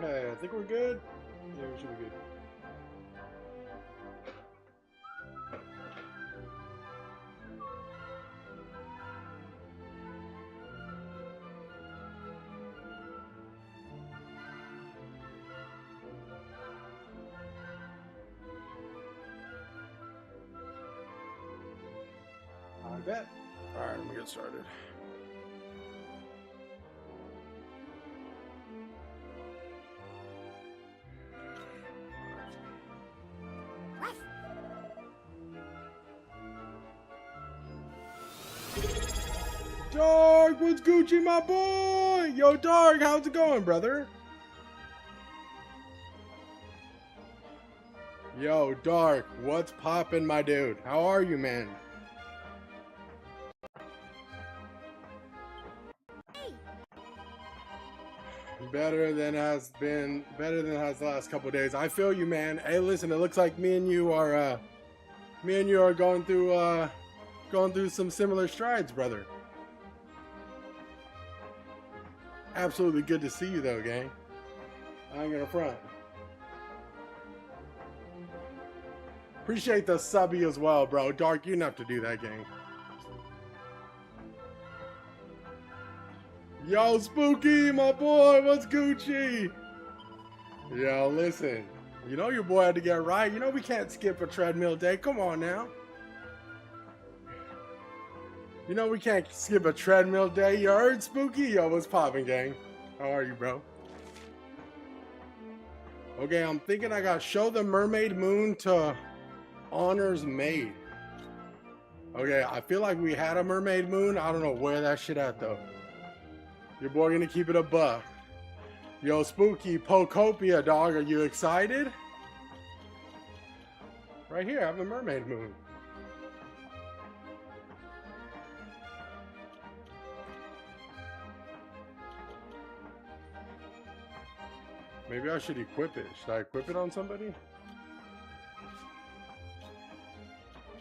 Okay, I think we're good. Yeah, we should be good. I bet. All right, let me get started. Dark, what's Gucci, my boy? Yo, Dark, how's it going, brother? Yo, Dark, what's poppin', my dude? How are you, man? Better than has the last couple of days. I feel you, man. Hey, listen, it looks like me and you are going through some similar strides, brother. Absolutely good to see you, though, gang. I ain't gonna front. Appreciate the subby as well, bro. Dark, you didn't have to do that, gang. Yo, Spooky, my boy, what's Gucci? Yo, listen, you know your boy had to get right. You know we can't skip a treadmill day. Come on now. You know we can't skip a treadmill day. You heard, Spooky? Yo, what's poppin', gang? How are you, bro? Okay, I'm thinking I got Show the Mermaid Moon to Honors Maid. Okay, I feel like we had a Mermaid Moon. I don't know where that shit at, though. Your boy gonna keep it a buck. Yo, Spooky, Pokopia, dog, are you excited? Right here, I have a Mermaid Moon. Maybe I should equip it. Should I equip it on somebody?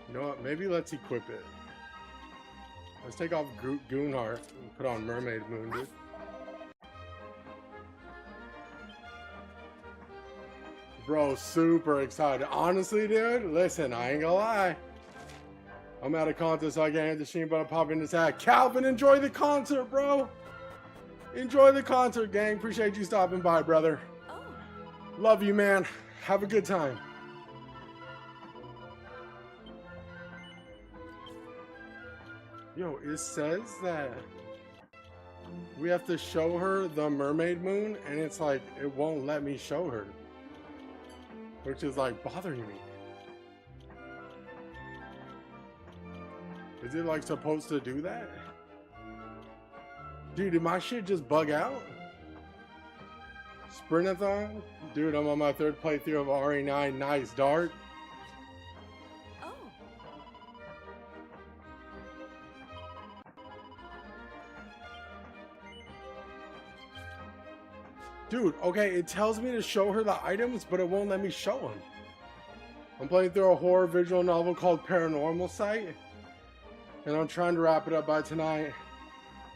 You know what? Maybe let's equip it. Let's take off Goonheart and put on Mermaid Moon, dude. Bro, super excited. Honestly, dude, listen, I ain't gonna lie. I'm at a concert, so I can't hit the stream, but I'm popping this hat. Calvin, enjoy the concert, bro. Enjoy the concert, gang. Appreciate you stopping by, brother. Oh. Love you, man. Have a good time. Yo, it says that we have to show her the Mermaid Moon, and it's like, it won't let me show her. Which is like bothering me. Is it like supposed to do that? Dude, did my shit just bug out? Sprintathon? Dude, I'm on my third playthrough of RE9. Nice, Dark. Oh. Dude, okay, it tells me to show her the items, but it won't let me show them. I'm playing through a horror visual novel called Paranormal Sight, and I'm trying to wrap it up by tonight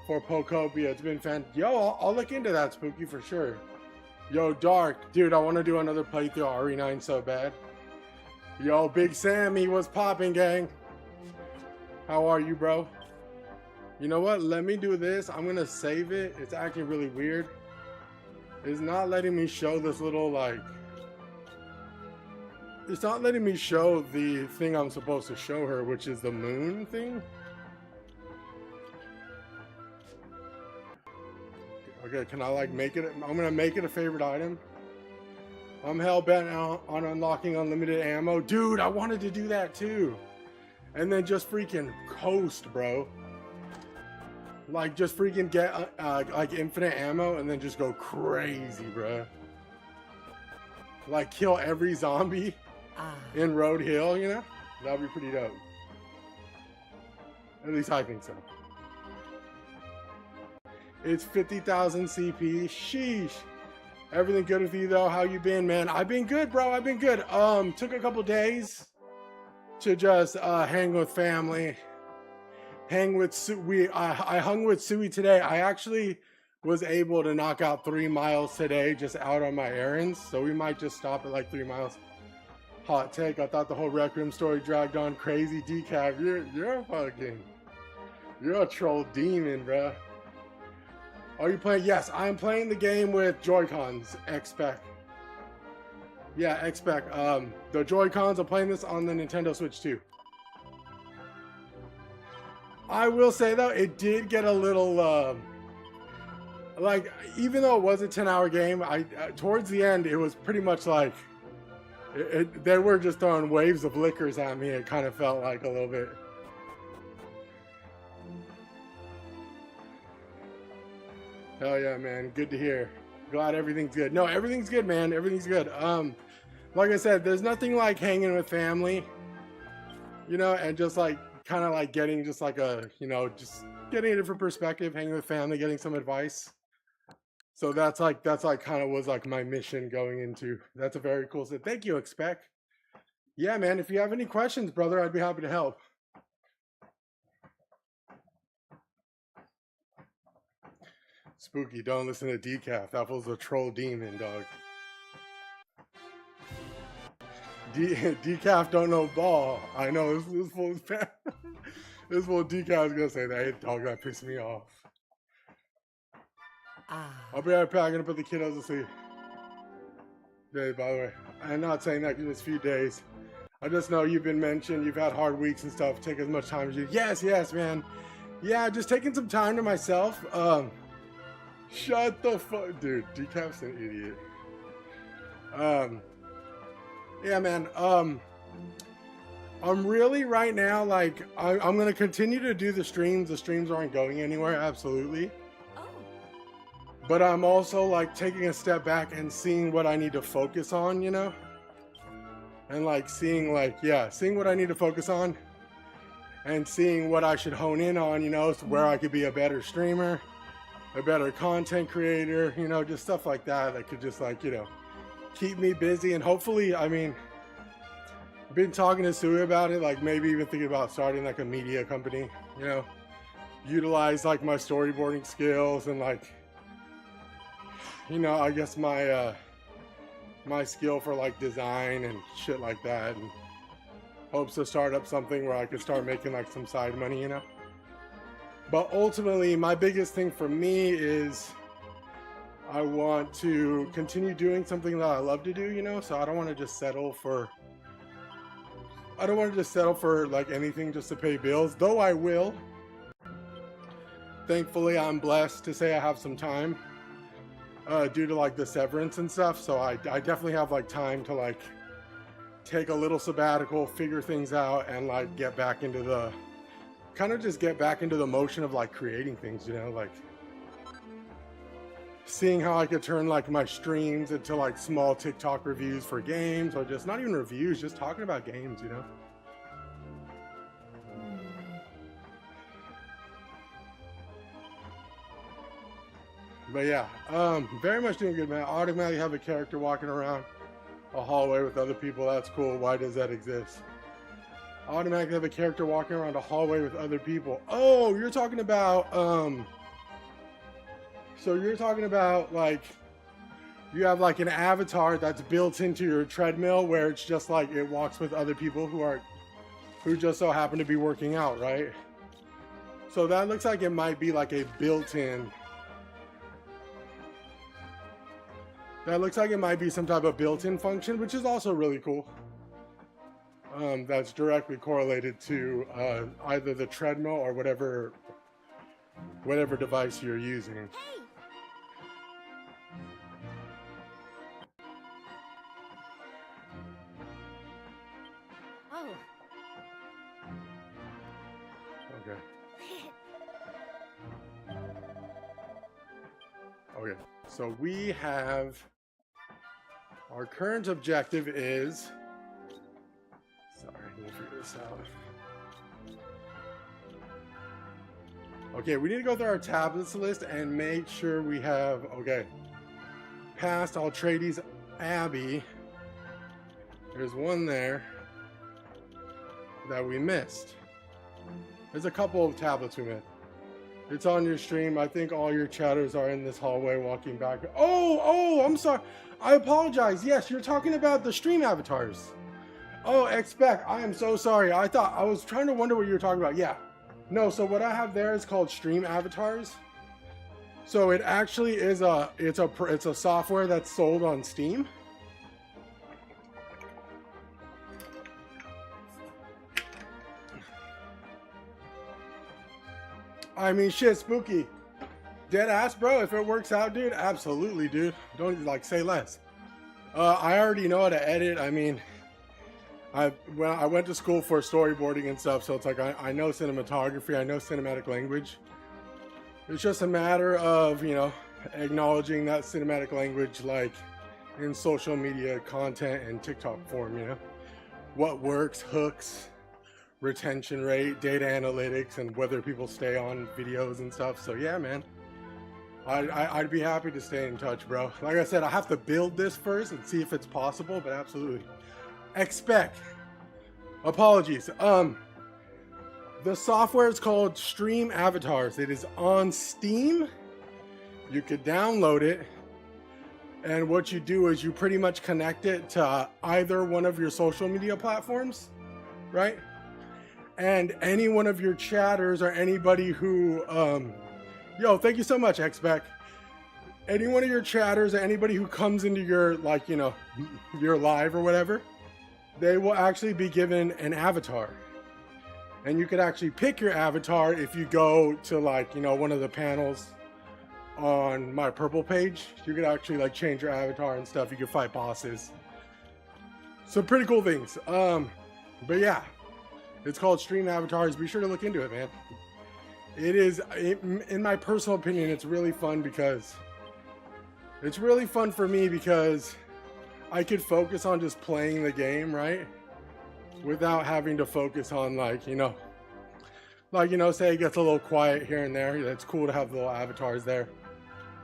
for Pokopia. It's been Yo, I'll look into that, Spooky, for sure. Yo, Dark, dude, I want to do another playthrough of RE9 so bad. Yo, Big Sammy, what's popping, gang? How are you, bro? You know what? Let me do this. I'm going to save it. It's acting really weird. It's not letting me show this little, like... It's not letting me show the thing I'm supposed to show her, which is the moon thing. Okay, can I, like, make it... I'm going to make it a favorite item. I'm hell-bent on unlocking unlimited ammo. Dude, I wanted to do that, too. And then just freaking coast, bro. Like, just freaking get, like, infinite ammo and then just go crazy, bro. Like, kill every zombie in Road Hill, you know? That'd be pretty dope. At least I think so. It's 50,000 CP. Sheesh. Everything good with you, though? How you been, man? I've been good, bro. I've been good. Took a couple days to just hang with family. Hang with I hung with Sui today. I actually was able to knock out 3 miles today just out on my errands, so we might just stop at like 3 miles. Hot take, I thought the whole Rec Room story dragged on crazy. Decaf, you're a troll demon, bruh. Are you playing? Yes, I'm playing the game with Joy-Cons, X-Spec. Yeah, X-Spec. The Joy-Cons, I'm playing this on the Nintendo Switch too. I will say though, it did get a little, like, even though it was a 10-hour game, towards the end, it was pretty much like, they were just throwing waves of liquors at me. It kind of felt like a little bit. Hell yeah, man. Good to hear. Glad everything's good. No, everything's good, man. Everything's good. Like I said, there's nothing like hanging with family, you know, and just like kind of like getting just like a, you know, just getting a different perspective, hanging with family, getting some advice. So that's like kind of was like my mission going into. That's a very cool set. Thank you, Expec. Yeah, man. If you have any questions, brother, I'd be happy to help. Spooky, don't listen to Decaf. That was a troll demon, dog. Decaf don't know ball. I know this fool's this fool Decaf is gonna say that. Hey, dog, that pissed me off. I'll be right back. I'm gonna put the kiddos to sleep. Yeah, by the way, I'm not saying that because it's a few days. I just know you've been mentioned. You've had hard weeks and stuff. Take as much time as you. Yes, man. Yeah, just taking some time to myself. Shut the fuck, dude. Decaf's an idiot. Yeah, man. I'm really right now like I'm gonna continue to do the streams. The streams aren't going anywhere, absolutely. But I'm also like taking a step back and seeing what I need to focus on, you know? And like seeing like, yeah, seeing what I need to focus on and seeing what I should hone in on, you know, so where I could be a better streamer, a better content creator, you know, just stuff like that that could just like, you know, keep me busy. And hopefully, I mean, I've been talking to Sui about it, like maybe even thinking about starting like a media company, you know, utilize like my storyboarding skills and like, you know, I guess my my skill for like design and shit like that, and hopes to start up something where I could start making like some side money, you know. But ultimately, my biggest thing for me is I want to continue doing something that I love to do, you know. So I don't want to just settle for like anything just to pay bills, though I will. Thankfully, I'm blessed to say I have some time. Due to like the severance and stuff, so I definitely have like time to like take a little sabbatical, figure things out, and like get back into the get back into the motion of like creating things, you know, like seeing how I could turn like my streams into like small TikTok reviews for games, or just not even reviews, just talking about games, you know. But yeah, very much doing good, man. Automatically have a character walking around a hallway with other people. That's cool. Why does that exist? Automatically have a character walking around a hallway with other people. Oh, you're talking about, so you're talking about like, you have like an avatar that's built into your treadmill where it's just like, it walks with other people who just so happen to be working out, right? So that looks like it might be like a built-in, that looks like it might be some type of built-in function, which is also really cool. That's directly correlated to either the treadmill or whatever device you're using. Oh. Okay. Okay, so we have, our current objective is, sorry, we'll figure this out. Okay, we need to go through our tablets list and make sure we have, okay, past Atreides Abbey. There's one there that we missed. There's a couple of tablets we missed. It's on your stream. I think all your chatters are in this hallway walking back. Oh, I'm sorry. I apologize. Yes, you're talking about the stream avatars. Oh, expect. I am so sorry. I was trying to wonder what you were talking about. Yeah. No, so what I have there is called stream avatars. So it actually is it's a software that's sold on Steam. I mean, shit, Spooky. Dead ass, bro. If it works out, dude, absolutely, dude. Don't like say less. I already know how to edit. I mean, I went to school for storyboarding and stuff, so it's like I know cinematography, I know cinematic language. It's just a matter of, you know, acknowledging that cinematic language, like in social media content and TikTok form, you know, what works, hooks, retention rate, data analytics, and whether people stay on videos and stuff. So yeah, man, I'd be happy to stay in touch, bro. Like I said, I have to build this first and see if it's possible, but absolutely. Expect. Apologies. The software is called Stream Avatars. It is on Steam. You could download it, and what you do is you pretty much connect it to either one of your social media platforms, right? And any one of your chatters or anybody who, yo, thank you so much, Expect. Any one of your chatters or anybody who comes into your, like, you know, your live or whatever, they will actually be given an avatar. And you could actually pick your avatar if you go to, like, you know, one of the panels on my purple page. You could actually like change your avatar and stuff. You could fight bosses. So pretty cool things. But yeah, it's called Stream Avatars. Be sure to look into it, man. It is, in my personal opinion, it's really fun because it's really fun for me because I could focus on just playing the game, right? Without having to focus on like, you know, say it gets a little quiet here and there. It's cool to have the little avatars there.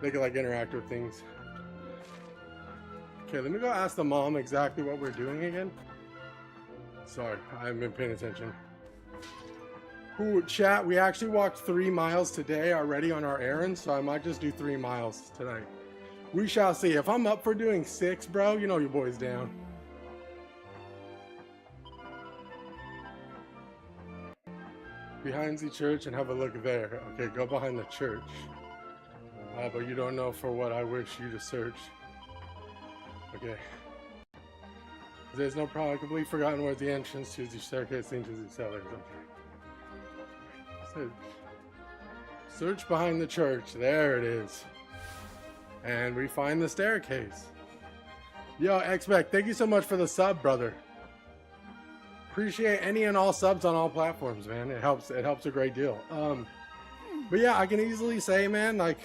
They can like interact with things. Okay, let me go ask the mom exactly what we're doing again. Sorry, I haven't been paying attention. Ooh, chat, we actually walked 3 miles today already on our errand, so I might just do 3 miles tonight. We shall see. If I'm up for doing 6, bro, you know your boy's down. Behind the church and have a look there. Okay, go behind the church. But you don't know for what I wish you to search. Okay. There's no problem. I completely forgotten where the entrance to the staircase into the cellars. Okay. Search behind the church. There it is. And we find the staircase. Yo, Expect, thank you so much for the sub, brother. Appreciate any and all subs on all platforms, man. It helps a great deal. But yeah, I can easily say, man, like,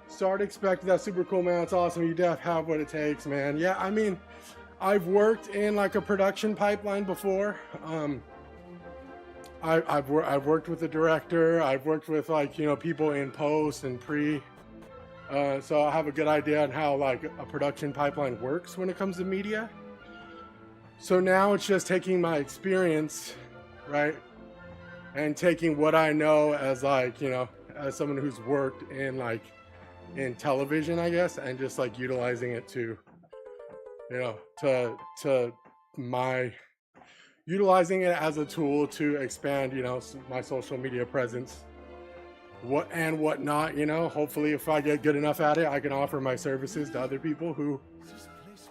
start expecting that. Super cool, man. It's awesome. You def have what it takes, man. Yeah, I mean, I've worked in like a production pipeline before. I've worked with the director. I've worked with like, you know, people in post and pre. So I have a good idea on how like a production pipeline works when it comes to media. So now it's just taking my experience, right? And taking what I know as like, you know, as someone who's worked in like in television, I guess, and just like utilizing it to, you know, to my, utilizing it as a tool to expand, you know, my social media presence, what and whatnot, you know. Hopefully if I get good enough at it, I can offer my services to other people who,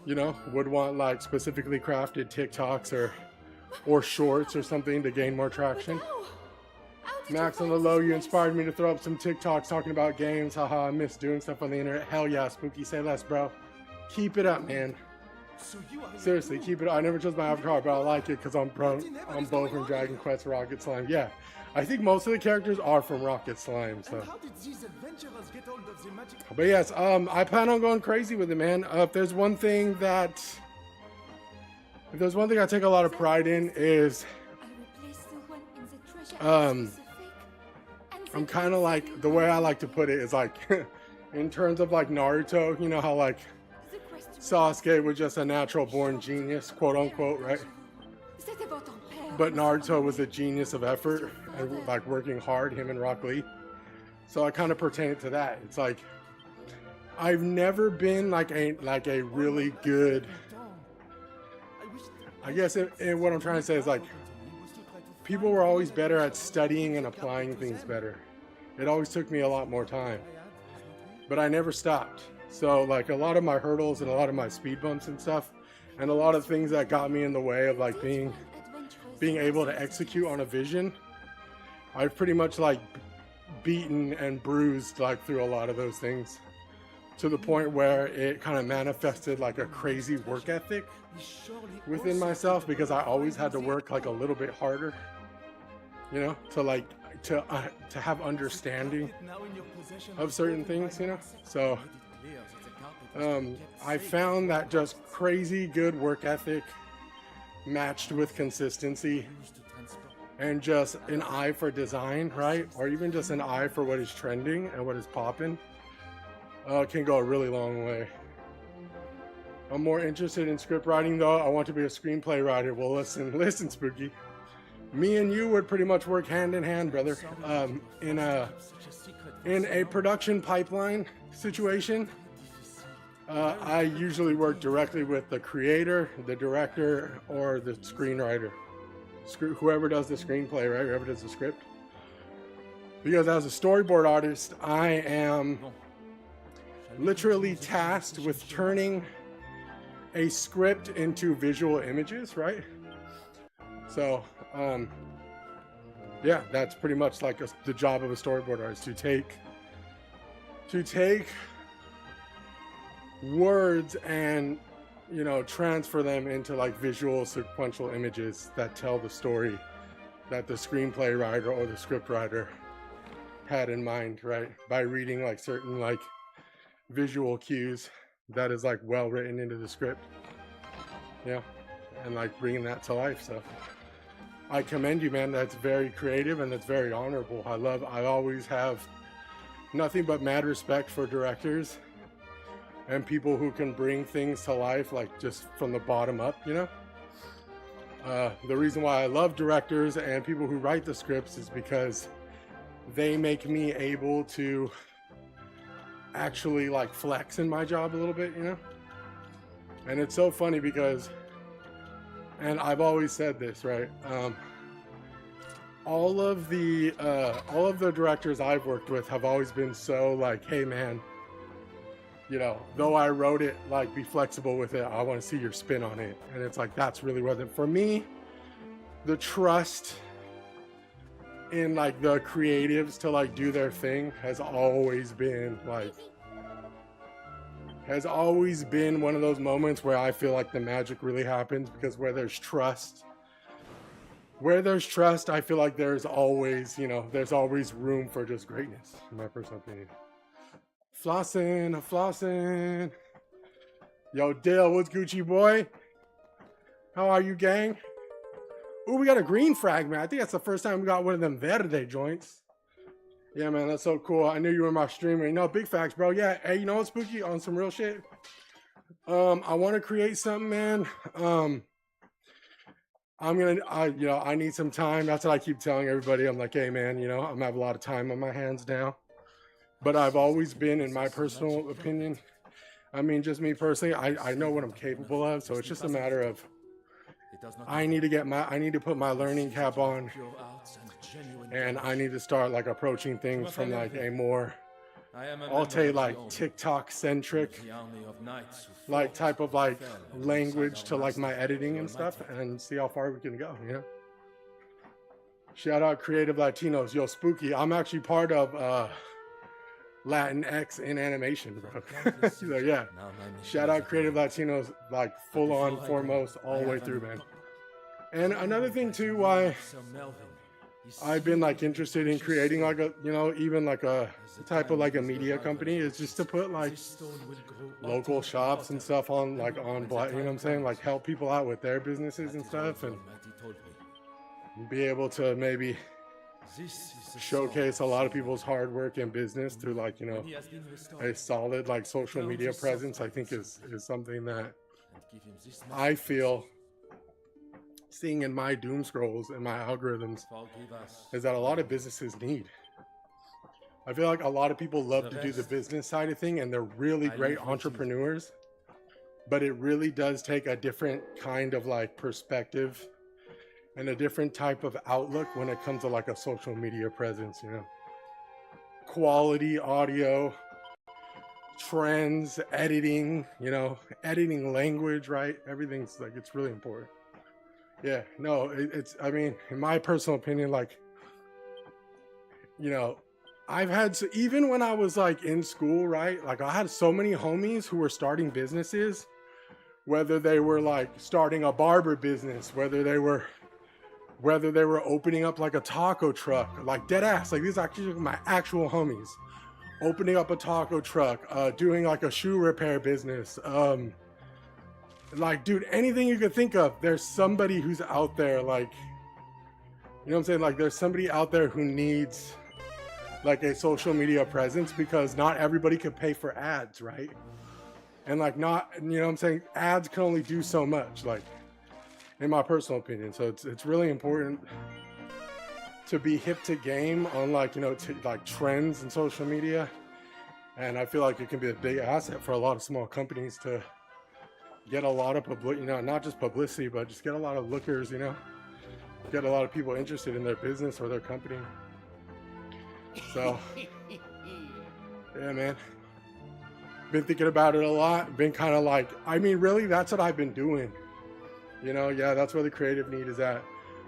you know, would want like specifically crafted TikToks or shorts or something to gain more traction. Max on the low, you inspired me to throw up some TikToks talking about games. Haha, I miss doing stuff on the internet. Hell yeah, Spooky, say less, bro. Keep it up, man. Seriously, keep it up. I never chose my avatar, but I like it because I'm both from Dragon Quest, Rocket Slime. Yeah, I think most of the characters are from Rocket Slime, so. But yes, I plan on going crazy with it, man. If there's one thing I take a lot of pride in is, I'm kind of like, the way I like to put it is like, in terms of like Naruto, you know how like Sasuke was just a natural born genius, quote unquote, right? But Naruto was a genius of effort and like working hard, him and Rock Lee. So I kind of pertain it to that. It's like I've never been like a really good. I guess what I'm trying to say is like people were always better at studying and applying things better. It always took me a lot more time, but I never stopped. So like a lot of my hurdles and a lot of my speed bumps and stuff, and a lot of things that got me in the way of like being able to execute on a vision, I've pretty much like beaten and bruised like through a lot of those things, to the point where it kind of manifested like a crazy work ethic within myself, because I always had to work like a little bit harder, you know, to have understanding of certain things, you know. So I found that just crazy good work ethic matched with consistency and just an eye for design, right? Or even just an eye for what is trending and what is popping, can go a really long way. I'm more interested in script writing though. I want to be a screenplay writer. Well, listen, Spooky. Me and you would pretty much work hand in hand, brother. In a production pipeline situation, I usually work directly with the creator, the director, or the screenwriter. Whoever does the screenplay, right? Whoever does the script. Because as a storyboard artist, I am literally tasked with turning a script into visual images, right? So, yeah, that's pretty much like the job of a storyboard artist, to take words and, you know, transfer them into like visual sequential images that tell the story that the screenplay writer or the script writer had in mind, right? By reading like certain like visual cues that is like well written into the script, yeah, and like bringing that to life. So I commend you, man. That's very creative and that's very honorable. I always have nothing but mad respect for directors and people who can bring things to life like just from the bottom up, you know. The reason why I love directors and people who write the scripts is because they make me able to actually like flex in my job a little bit, you know. And it's so funny because, and I've always said this, right? All of the directors I've worked with have always been so like, hey man, you know, though I wrote it, like be flexible with it. I want to see your spin on it. And it's like, that's really worth it. For me, the trust in like the creatives to like do their thing has always been one of those moments where I feel like the magic really happens, because where there's trust, I feel like there's always, you know, there's always room for just greatness, in my personal opinion. Flossing. Yo, Dale, what's Gucci, boy? How are you, gang? Ooh, we got a green fragment. I think that's the first time we got one of them Verde joints. Yeah, man, that's so cool. I knew you were in my stream. You know, big facts, bro. Yeah, hey, you know what, Spooky? On some real shit. I want to create something, man. I need some time. That's what I keep telling everybody. I'm like, hey, man, you know, I'm gonna have a lot of time on my hands now. But I've always been, in my personal opinion, I mean, just me personally, I know what I'm capable of. So it's just a matter of, I need to put my learning cap on, and I need to start like approaching things from like a more, I'll say like TikTok centric, like type of like language to like my editing and stuff, and see how far we can go, you know? Shout out Creative Latinos. Yo, Spooky, I'm actually part of Latinx in animation, bro. So yeah, shout out Creative Latinos, like full on foremost all the way through, man. And another thing too, why I've been like interested in creating like a, you know, even like a type of like a media company, is just to put like local shops and stuff on like on, you know what I'm saying, like help people out with their businesses and stuff, and be able to maybe showcase a lot of people's hard work and business through like, you know, a solid like social media presence. I think is something that I feel, seeing in my doom scrolls and my algorithms, is that a lot of businesses need. I feel like a lot of people love to do the business side of thing, and they're really great entrepreneurs, but it really does take a different kind of like perspective and a different type of outlook when it comes to like a social media presence, you know, quality audio, trends, editing, you know, editing language, right? Everything's like, it's really important. Yeah, no, it's, I mean, in my personal opinion, like, you know, I've had, so even when I was like in school, right? Like I had so many homies who were starting businesses, whether they were like starting a barber business, whether they were opening up like a taco truck, like dead ass, like these are actually my actual homies, opening up a taco truck, doing like a shoe repair business, like, dude, anything you could think of, there's somebody who's out there, like, you know what I'm saying? Like, there's somebody out there who needs like a social media presence, because not everybody can pay for ads, right? And like, not, you know what I'm saying? Ads can only do so much, like, in my personal opinion. So it's really important to be hip to game on like, you know, like trends in social media. And I feel like it can be a big asset for a lot of small companies to get a lot of publicity, you know, not just publicity, but just get a lot of lookers, you know, get a lot of people interested in their business or their company. So, yeah, man, been thinking about it a lot, been kind of like, I mean, really, that's what I've been doing, you know. Yeah, that's where the creative need is at.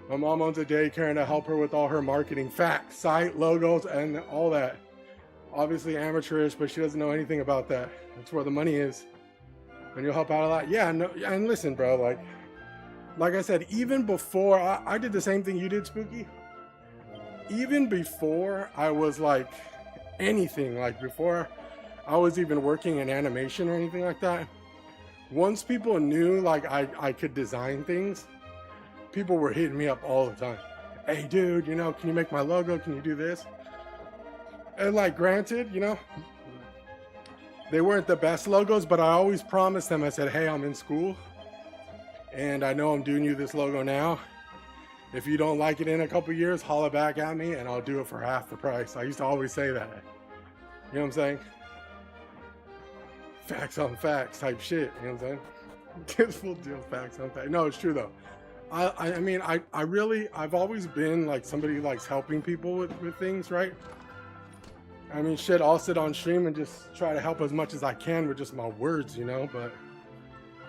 My mom owns a daycare, and I help her with all her marketing, facts, site, logos, and all that. Obviously amateurish, but she doesn't know anything about that. That's where the money is. And you'll help out a lot. Yeah, no, and listen, bro, like I said, even before, I did the same thing you did, Spooky. Even before I was like anything, like before I was even working in animation or anything like that, once people knew like I could design things, people were hitting me up all the time. Hey, dude, you know, can you make my logo? Can you do this? And like, granted, you know, they weren't the best logos, but I always promised them, I said, hey, I'm in school and I know I'm doing you this logo now. If you don't like it in a couple years, holla back at me and I'll do it for half the price. I used to always say that. You know what I'm saying? Facts on facts type shit. You know what I'm saying? This full deal, facts on facts. No, it's true though. I mean, I've always been like somebody who likes helping people with things, right? I mean, shit, I'll sit on stream and just try to help as much as I can with just my words, you know, but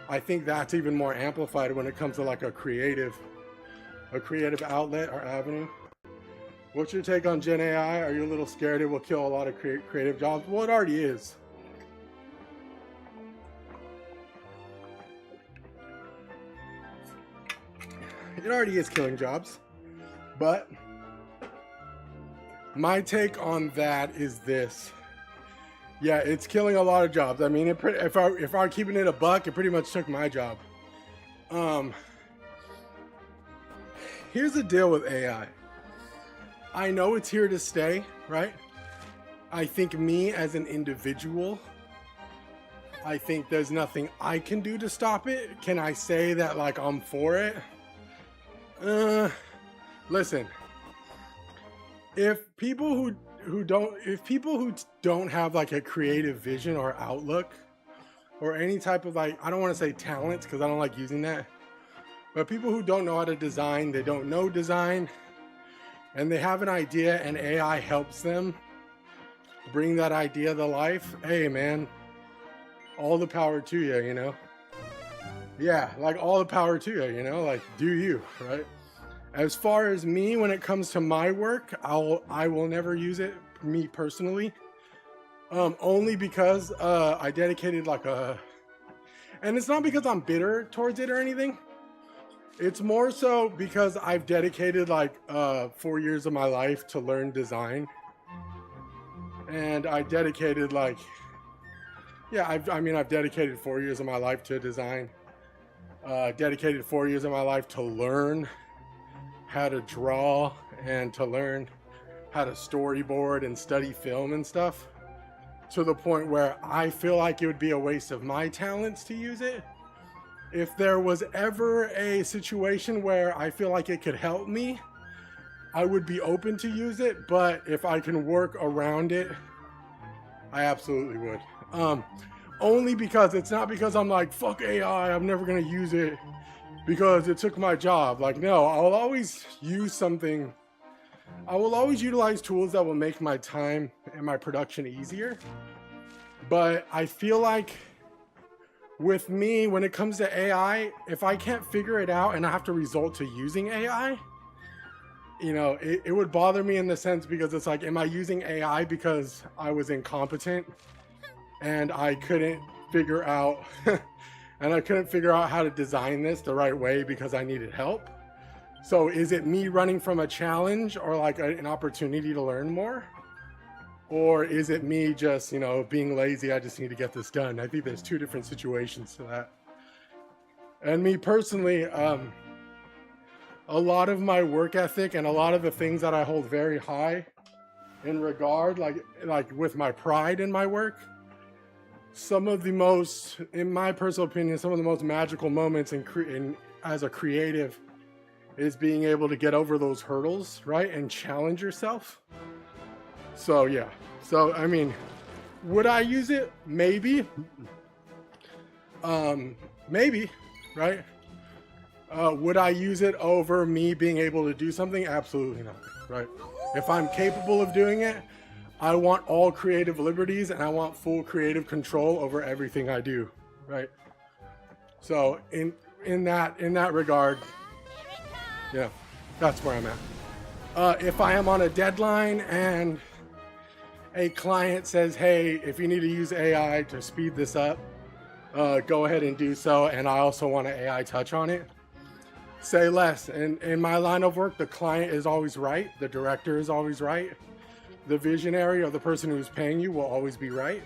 I think that's even more amplified when it comes to like a creative outlet or avenue. What's your take on Gen AI? Are you a little scared it will kill a lot of creative jobs? Well, it already is. It already is killing jobs, but my take on that is this. Yeah, it's killing a lot of jobs. I mean, if I were keeping it a buck, it pretty much took my job. Here's the deal with AI. I know it's here to stay, right? I think me as an individual, I think there's nothing I can do to stop it. Can I say that like I'm for it? Listen. If people who don't have like a creative vision or outlook or any type of like, I don't want to say talent because I don't like using that, but people who don't know how to design, they don't know design, and they have an idea and AI helps them bring that idea to life, hey man, all the power to you, you know? Yeah, like all the power to you, you know? Like, do you, right? As far as me, when it comes to my work, I will never use it, me personally. Only because I dedicated like and it's not because I'm bitter towards it or anything. It's more so because I've dedicated like 4 years of my life to learn design. And I dedicated like, yeah, I've dedicated 4 years of my life to design. Dedicated 4 years of my life to learn how to draw and to learn how to storyboard and study film and stuff, to the point where I feel like it would be a waste of my talents to use it. If there was ever a situation where I feel like it could help me, I would be open to use it, but if I can work around it, I absolutely would. Only because it's not because I'm like, fuck AI, I'm never gonna use it because it took my job. Like, no, I'll always use something. I will always utilize tools that will make my time and my production easier. But I feel like with me, when it comes to AI, if I can't figure it out and I have to resort to using AI, you know, it would bother me in the sense because it's like, am I using AI because I was incompetent and I couldn't figure out and I couldn't figure out how to design this the right way because I needed help? So is it me running from a challenge or like an opportunity to learn more? Or is it me just, you know, being lazy, I just need to get this done? I think there's two different situations to that. And me personally, a lot of my work ethic and a lot of the things that I hold very high in regard, like with my pride in my work, some of the most, in my personal opinion, some of the most magical moments as a creative is being able to get over those hurdles, right? And challenge yourself. So yeah, so I mean, would I use it? Maybe. Maybe, right? Would I use it over me being able to do something? Absolutely not, right? If I'm capable of doing it, I want all creative liberties and I want full creative control over everything I do, right? So in that regard, yeah, that's where I'm at. If I am on a deadline and a client says, hey, if you need to use AI to speed this up, go ahead and do so. And I also want an AI touch on it. Say less. And in my line of work, the client is always right. The director is always right. The visionary or the person who's paying you will always be right.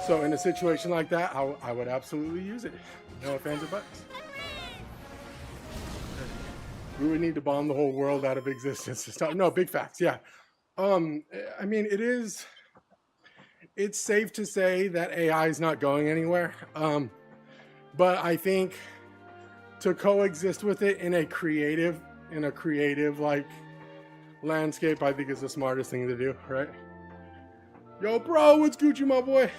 So in a situation like that, I would absolutely use it. No offense or buts. We would need to bomb the whole world out of existence to stop. No, big facts. Yeah. I mean, it's safe to say that AI is not going anywhere. But I think to coexist with it in a creative like landscape, I think is the smartest thing to do, right? Yo, bro, what's Gucci, my boy?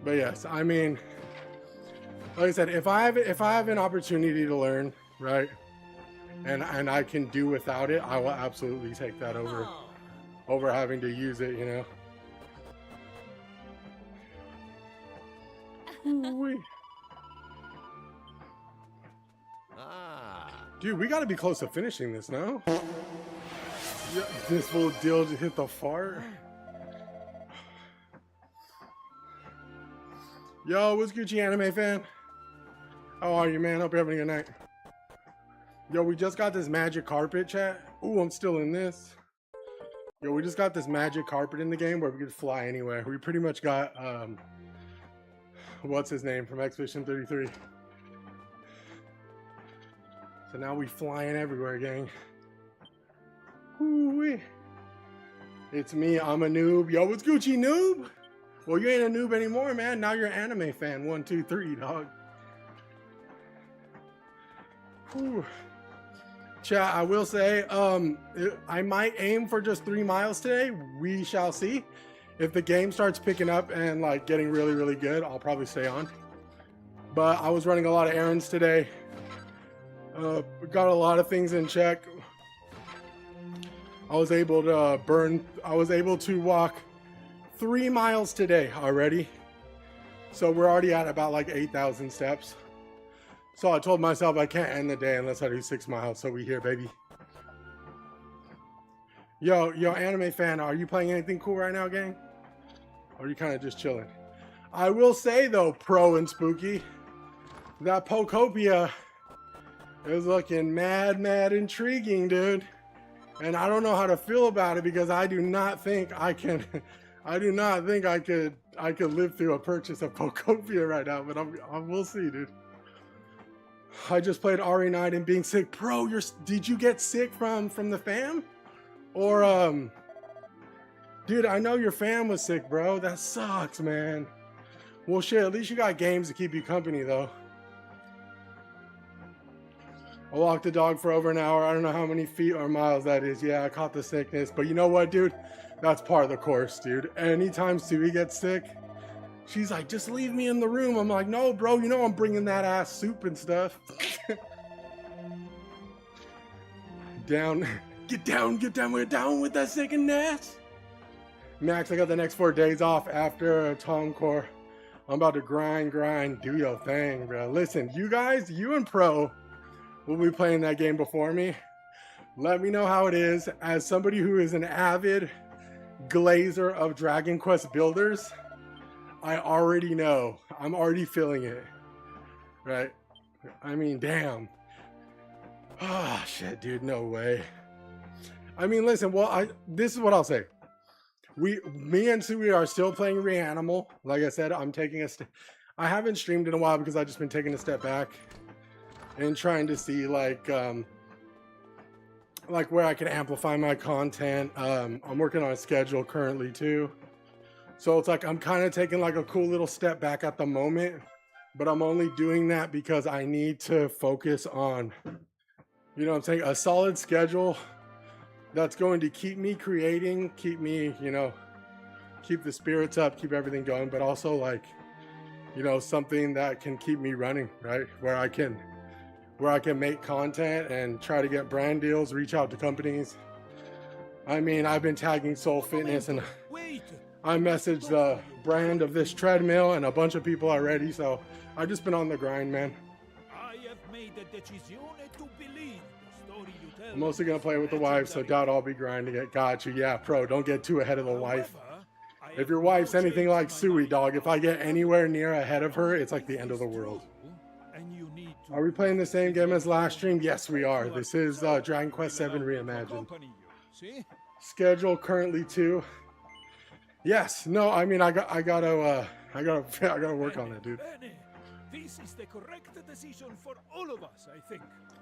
But yes, I mean, like I said, if I have an opportunity to learn, right, and I can do without it, I will absolutely take that over having to use it, you know. Dude, we got to be close to finishing this now. Yeah, this little deal just hit the fart. Yo, what's Gucci, anime fan? How are you, man? Hope you're having a good night. Yo, we just got this magic carpet, chat. Ooh, I'm still in this. Yo, we just got this magic carpet in the game where we could fly anywhere. We pretty much got, what's his name from Expedition 33. So now we flying everywhere, gang. Ooh-wee. It's me, I'm a noob. Yo, what's Gucci, noob? Well, you ain't a noob anymore, man. Now you're an anime fan. 1, 2, 3, dog. Whew. Chat, I will say, I might aim for just 3 miles today. We shall see. If the game starts picking up and like getting really, really good, I'll probably stay on. But I was running a lot of errands today. Got a lot of things in check. I was able to walk 3 miles today already. So we're already at about like 8,000 steps. So I told myself I can't end the day unless I do 6 miles. So we here, baby. Yo, anime fan, are you playing anything cool right now, gang? Or are you kind of just chilling? I will say though, Pro and Spooky, that Pokopia is looking mad intriguing, dude. And I don't know how to feel about it because I do not think I can. I do not think I could live through a purchase of Pokopia right now. But we'll see, dude. I just played RE9 and being sick. Bro, did you get sick from the fam? Or dude, I know your fam was sick, bro. That sucks, man. Well, shit. At least you got games to keep you company, though. I walked the dog for over an hour. I don't know how many feet or miles that is. Yeah, I caught the sickness. But you know what, dude? That's part of the course, dude. Anytime Suey gets sick, she's like, just leave me in the room. I'm like, no, bro, you know I'm bringing that ass soup and stuff. Down. Get down with that sickness. Max, I got the next 4 days off after Tom Core. I'm about to grind, do your thing, bro. Listen, you guys, you and Pro will be playing that game before me. Let me know how it is. As somebody who is an avid glazer of Dragon Quest builders, I already know. I'm already feeling it, right? I mean, damn. Ah, shit, dude, no way. I mean, listen, well, this is what I'll say. Me and Suey are still playing Reanimal. Like I said, I'm taking I haven't streamed in a while because I've just been taking a step back and trying to see like where I can amplify my content. I'm working on a schedule currently too. So it's like I'm kind of taking like a cool little step back at the moment, but I'm only doing that because I need to focus on, you know what I'm saying, a solid schedule that's going to keep me creating, keep me, you know, keep the spirits up, keep everything going, but also like, you know, something that can keep me running, right? Where I can make content and try to get brand deals, reach out to companies. I mean, I've been tagging Soul Fitness and I messaged the brand of this treadmill and a bunch of people already, so I've just been on the grind, man. I have made a decision to believe the story you tell. I'm mostly gonna play with the wife, so doubt I'll be grinding it. Got you, yeah, Pro, don't get too ahead of the wife. If your wife's anything like Suey, dog, if I get anywhere near ahead of her, it's like the end of the world. Are we playing the same game as last stream? Yes, we are. This is Dragon Quest VII Reimagined. Schedule currently 2. Yes. No. I mean, I gotta work on it, dude. This is the correct decision for all of us, I think.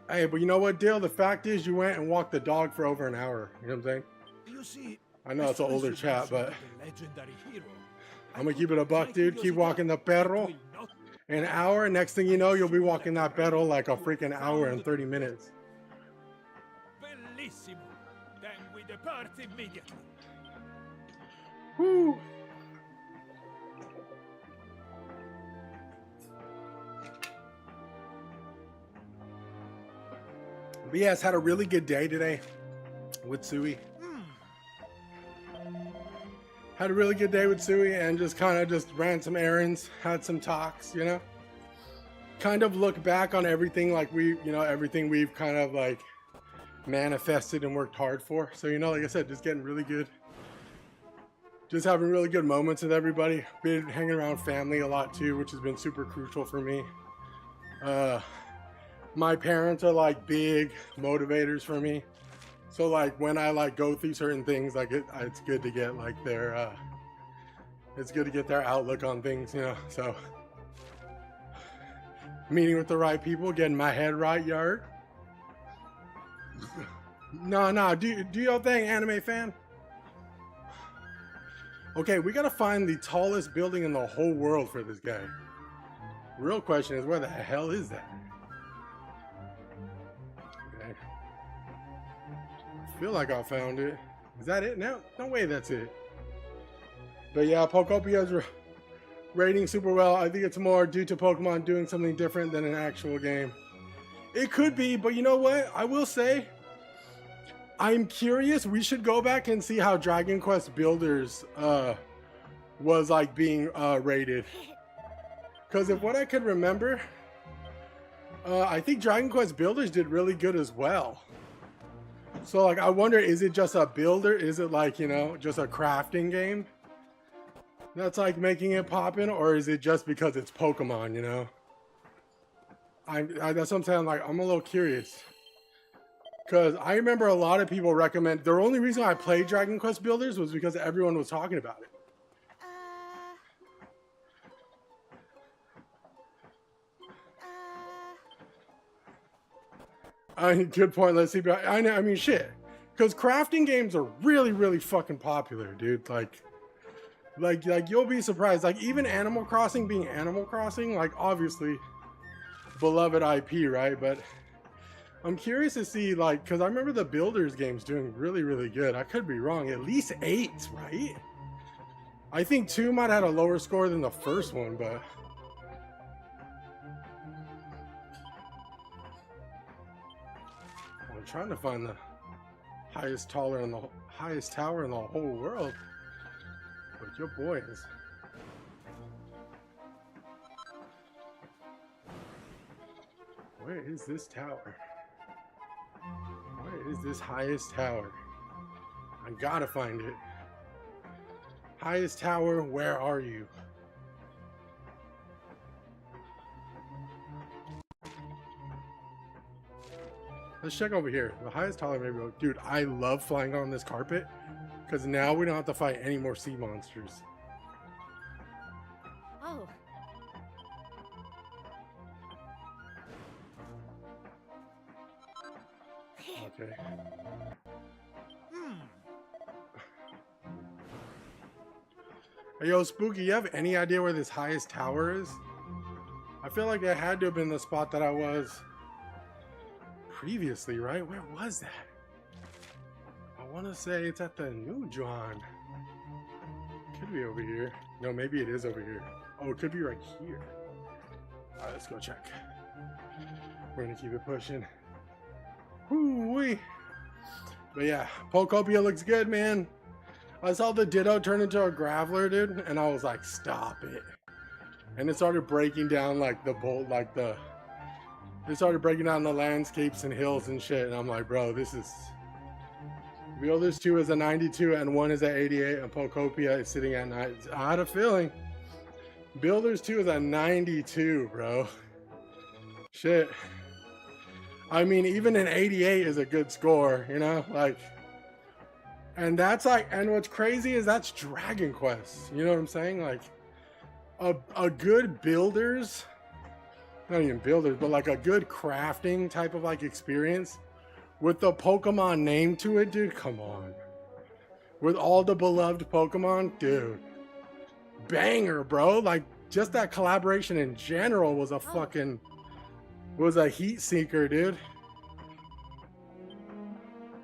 Hey, but you know what, Dale? The fact is, you went and walked the dog for over an hour. You know what I'm saying? You see, I know it's an older chat, but I'm gonna keep it a buck, dude. Keep walking the perro. An hour, next thing you know, you'll be walking that perro like a freaking hour and 30 minutes. Bellissimo. Then we depart immediately. Woo. But yes, had a really good day today with Suey. Had a really good day with Suey and just kind of just ran some errands, had some talks, you know. Kind of look back on everything like everything we've kind of like manifested and worked hard for. So, you know, like I said, just getting really good. Just having really good moments with everybody. Been hanging around family a lot too, which has been super crucial for me. My parents are like big motivators for me. So like when I like go through certain things, like it's good to get like their it's good to get their outlook on things, you know. So meeting with the right people, getting my head right, yard. No, do your thing, anime fan. Okay, we gotta find the tallest building in the whole world for this guy. Real question is, where the hell is that? Okay. I feel like I found it. Is that it now? No way that's it. But yeah, Pokepia's rating super well. I think it's more due to Pokemon doing something different than an actual game. It could be, but you know what? I will say, I'm curious. We should go back and see how Dragon Quest Builders was like being rated. Because if what I could remember, I think Dragon Quest Builders did really good as well. So like, I wonder, is it just a builder? Is it like, you know, just a crafting game that's like making it poppin', or is it just because it's Pokemon, you know? That's what I'm saying. Like, I'm a little curious. Because I remember a lot of people recommend, the only reason I played Dragon Quest Builders was because everyone was talking about it. Good point. Let's see. I mean, shit. Because crafting games are really, really fucking popular, dude. Like you'll be surprised. Like, even Animal Crossing being Animal Crossing, like, obviously, beloved IP, right? But I'm curious to see, like, because I remember the Builders games doing really, really good. I could be wrong. At least 8, right? I think 2 might have had a lower score than the first one, but... I'm trying to find the highest tower in the whole world. But your boy is... Where is this tower? Where is this highest tower? I gotta find it. Highest tower, where are you? Let's check over here. The highest tower, maybe. Dude, I love flying on this carpet because now we don't have to fight any more sea monsters. Oh. Okay. Hey, yo, Spooky, you have any idea where this highest tower is? I feel like it had to have been the spot that I was previously, right? Where was that? I want to say it's at the New John. Could be over here. No, maybe it is over here. Oh, it could be right here. Alright, let's go check. We're gonna keep it pushing. Whoo-wee. But yeah, Pokopia looks good, man. I saw the Ditto turn into a Graveler, dude, and I was like, stop it. And it started breaking down like the bolt, like the... It started breaking down the landscapes and hills and shit, and I'm like, bro, this is... Builders 2 is a 92 and 1 is a 88, and Pokopia is sitting at 9. I had a feeling. Builders 2 is a 92, bro. Shit. I mean, even an 88 is a good score, you know? Like... And that's like, and what's crazy is that's Dragon Quest. You know what I'm saying? Like, a good builders, not even builders, but like a good crafting type of like experience with the Pokemon name to it, dude. Come on. With all the beloved Pokemon, dude. Banger, bro. Like, just that collaboration in general was a fucking, was a heat seeker, dude.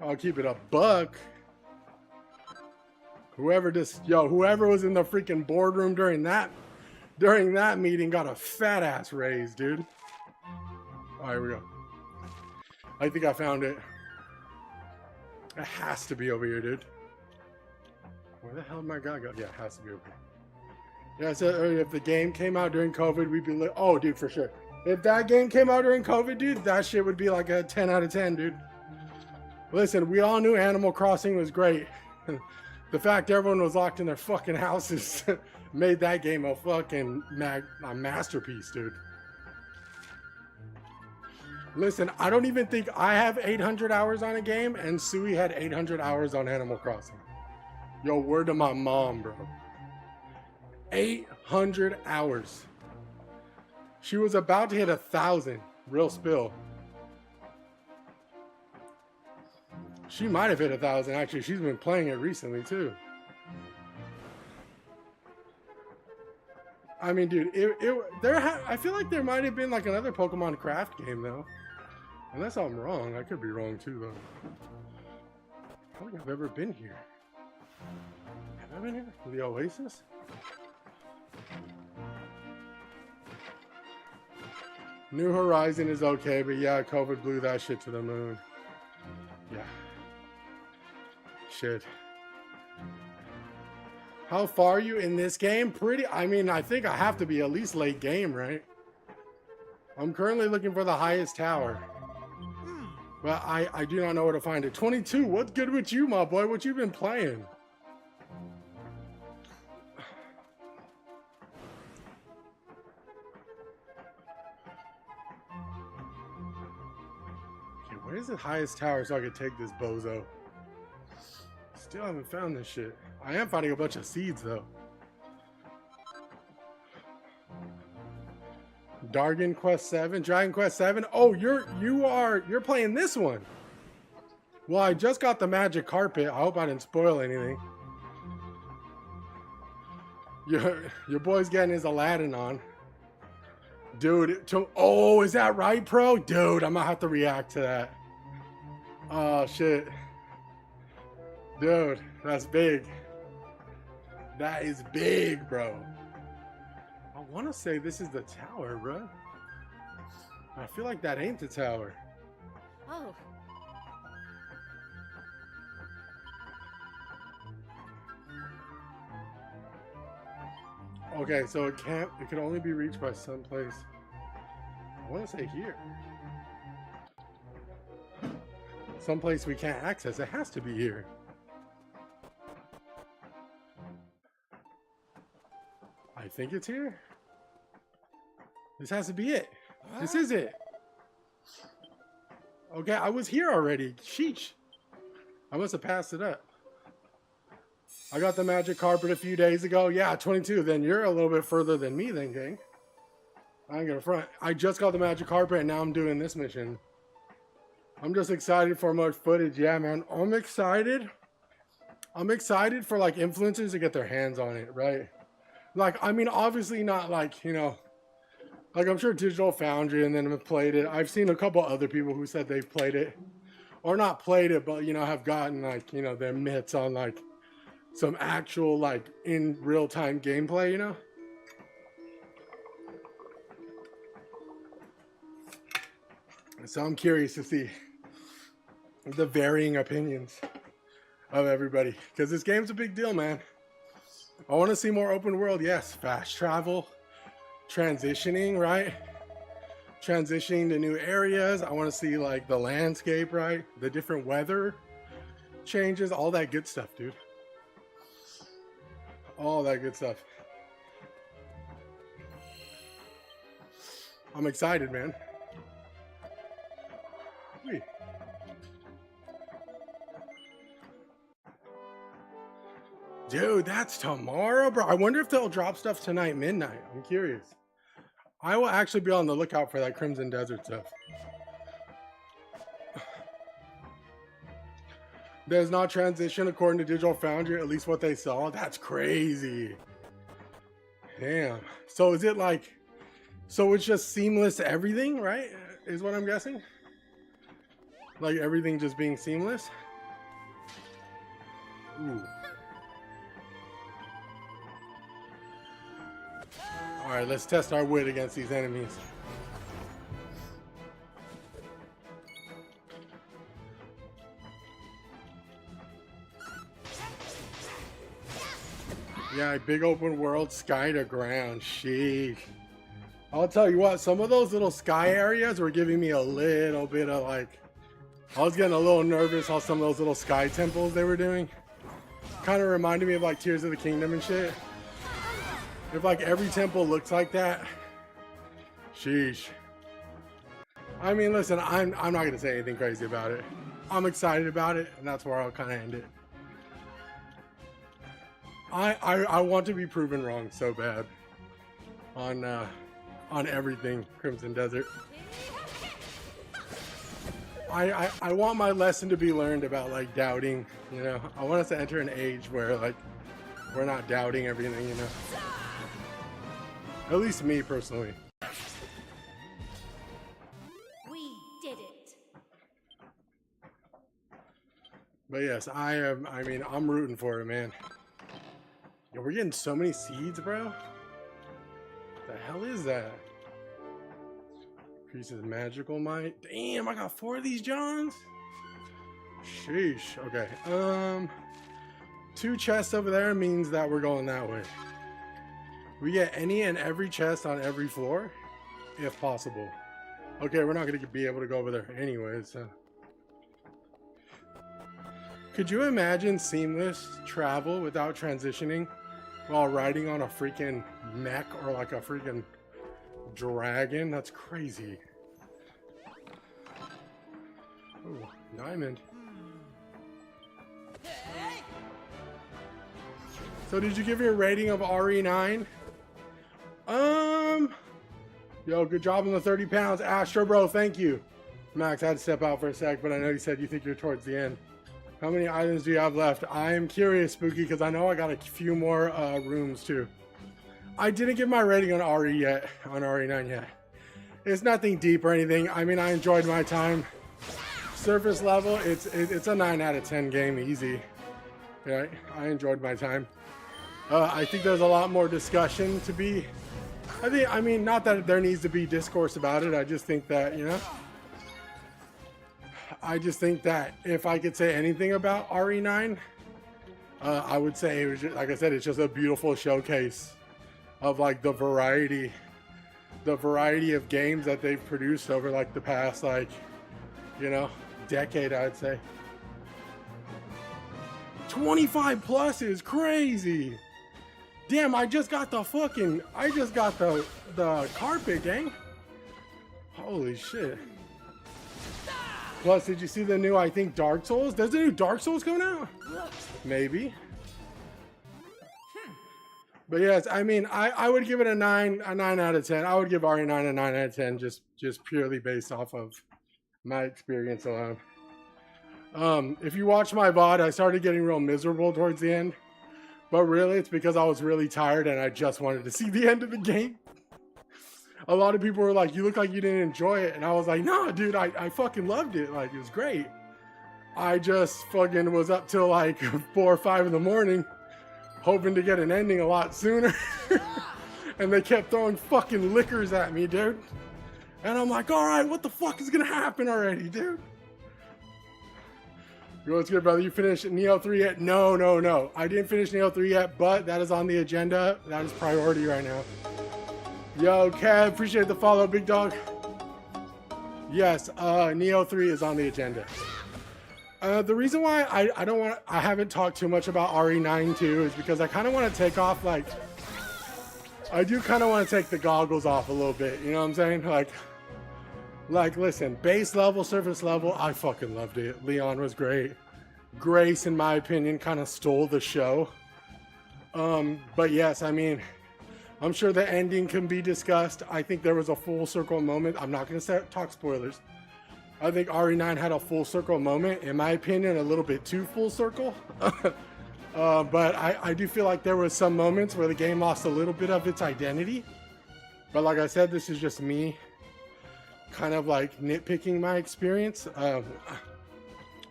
I'll keep it a buck. Whoever was in the freaking boardroom during that meeting got a fat ass raise, dude. All right, here we go. I think I found it. It has to be over here, dude. Where the hell did my guy go? Yeah, it has to be over here. Yeah, so if the game came out during COVID, we'd be like, oh, dude, for sure. If that game came out during COVID, dude, that shit would be like a 10 out of 10, dude. Listen, we all knew Animal Crossing was great. The fact everyone was locked in their fucking houses made that game a fucking masterpiece, dude. Listen, I don't even think I have 800 hours on a game, and Sui had 800 hours on Animal Crossing. Yo, word to my mom, bro. 800 hours. She was about to hit 1,000. Real spill. She might have hit 1,000, actually. She's been playing it recently, too. I mean, dude, I feel like there might have been, like, another Pokemon Craft game, though. Unless I'm wrong. I could be wrong, too, though. I don't think I've ever been here. Have I been here? The Oasis? New Horizon is okay, but yeah, COVID blew that shit to the moon. Yeah. Shit. How far are you in this game? I mean, I think I have to be at least late game, right? I'm currently looking for the highest tower. Well, I do not know where to find it. 22, what's good with you, my boy? What you been playing? Okay, where's the highest tower so I could take this bozo? Still haven't found this shit. I am finding a bunch of seeds though. Dragon Quest 7. Oh, you're playing this one. Well, I just got the magic carpet. I hope I didn't spoil anything. Your boy's getting his Aladdin on. Dude, oh, is that right, Pro? Dude, I'm gonna have to react to that. Oh, shit. Dude, that's big. That is big, bro. I want to say this is the tower, bro. I feel like that ain't the tower. Oh. Okay, so it can only be reached by someplace. I want to say here. Someplace we can't access. It has to be here. I think it's here. This has to be it. This is it. Okay, I was here already. Sheesh. I must have passed it up. I got the magic carpet a few days ago. Yeah, 22. Then you're a little bit further than me then, gang. I ain't gonna front. I just got the magic carpet and now I'm doing this mission. I'm just excited for more footage. Yeah, man. I'm excited. I'm excited for like influencers to get their hands on it, right? Like, I mean, obviously not like, you know, like I'm sure Digital Foundry and then have played it. I've seen a couple other people who said they've played it. Or not played it, but, you know, have gotten like, you know, their mitts on like some actual like in real-time gameplay, you know? So I'm curious to see the varying opinions of everybody. Because this game's a big deal, man. I want to see more open world, yes. Fast travel, transitioning, right? Transitioning to new areas. I want to see like the landscape, right? The different weather changes, all that good stuff, dude. All that good stuff. I'm excited, man. Wait. Dude, that's tomorrow, bro. I wonder if they'll drop stuff tonight, midnight. I'm curious. I will actually be on the lookout for that Crimson Desert stuff. There's not transition according to Digital Foundry, at least what they saw. That's crazy. Damn. So is it like, so it's just seamless everything, right? Is what I'm guessing? Like everything just being seamless? Ooh. Alright, let's test our wit against these enemies. Yeah, big open world, sky to ground. Sheesh. I'll tell you what, some of those little sky areas were giving me a little bit of like, I was getting a little nervous how some of those little sky temples they were doing. Kind of reminded me of like Tears of the Kingdom and shit. If like every temple looks like that, sheesh. I mean, listen, I'm not gonna say anything crazy about it. I'm excited about it, and that's where I'll kind of end it. I want to be proven wrong so bad on everything Crimson Desert. I want my lesson to be learned about like doubting, you know. I want us to enter an age where like we're not doubting everything, you know. At least me personally. We did it. But yes, I'm rooting for it, man. Yo, we're getting so many seeds, bro. What the hell is that? Increases magical might. Damn, I got 4 of these Johns. Sheesh. Okay. 2 chests over there means that we're going that way. We get any and every chest on every floor, if possible. Okay, we're not going to be able to go over there anyways. So. Could you imagine seamless travel without transitioning while riding on a freaking mech or like a freaking dragon? That's crazy. Oh, diamond. So did you give your rating of RE9? Yo, good job on the 30 pounds. Astro Bro, thank you. Max, I had to step out for a sec, but I know you said you think you're towards the end. How many items do you have left? I am curious, Spooky, because I know I got a few more rooms too. I didn't give my rating on RE yet, on RE9 yet. It's nothing deep or anything. I mean, I enjoyed my time. Surface level, it's a 9 out of 10 game, easy. Right? I enjoyed my time. I think there's a lot more discussion to be. I mean, not that there needs to be discourse about it. I just think that, you know, I just think that if I could say anything about RE9, I would say, it was just, like I said, it's just a beautiful showcase of like the variety of games that they've produced over like the past, like, you know, decade, I'd say. 25 plus is crazy. Damn, I just got the carpet, gang. Holy shit. Plus, did you see the new, I think, Dark Souls? There's a new Dark Souls coming out? Maybe. But yes, I mean, I would give it a 9 out of 10. I would give RE9 a 9 out of 10 just purely based off of my experience alone. If you watch my VOD, I started getting real miserable towards the end. But really, it's because I was really tired and I just wanted to see the end of the game. A lot of people were like, you look like you didn't enjoy it. And I was like, no, dude, I fucking loved it. Like, it was great. I just fucking was up till like 4 or 5 in the morning, hoping to get an ending a lot sooner. And they kept throwing fucking liquors at me, dude. And I'm like, all right, what the fuck is gonna happen already, dude? Yo, what's good, brother? You finished Neo 3 yet? No. I didn't finish Neo 3 yet, but that is on the agenda. That is priority right now. Yo, Kev, appreciate the follow, big dog. Yes, Neo 3 is on the agenda. The reason why I haven't talked too much about RE9 too is because I kind of want to take off, like, I do kind of want to take the goggles off a little bit, you know what I'm saying? Like, listen, base level, surface level, I fucking loved it. Leon was great. Grace, in my opinion, kind of stole the show. But yes, I mean, I'm sure the ending can be discussed. I think there was a full circle moment. I'm not going to talk spoilers. I think RE9 had a full circle moment, in my opinion, a little bit too full circle. But I do feel like there was some moments where the game lost a little bit of its identity. But like I said, this is just me kind of like nitpicking my experience.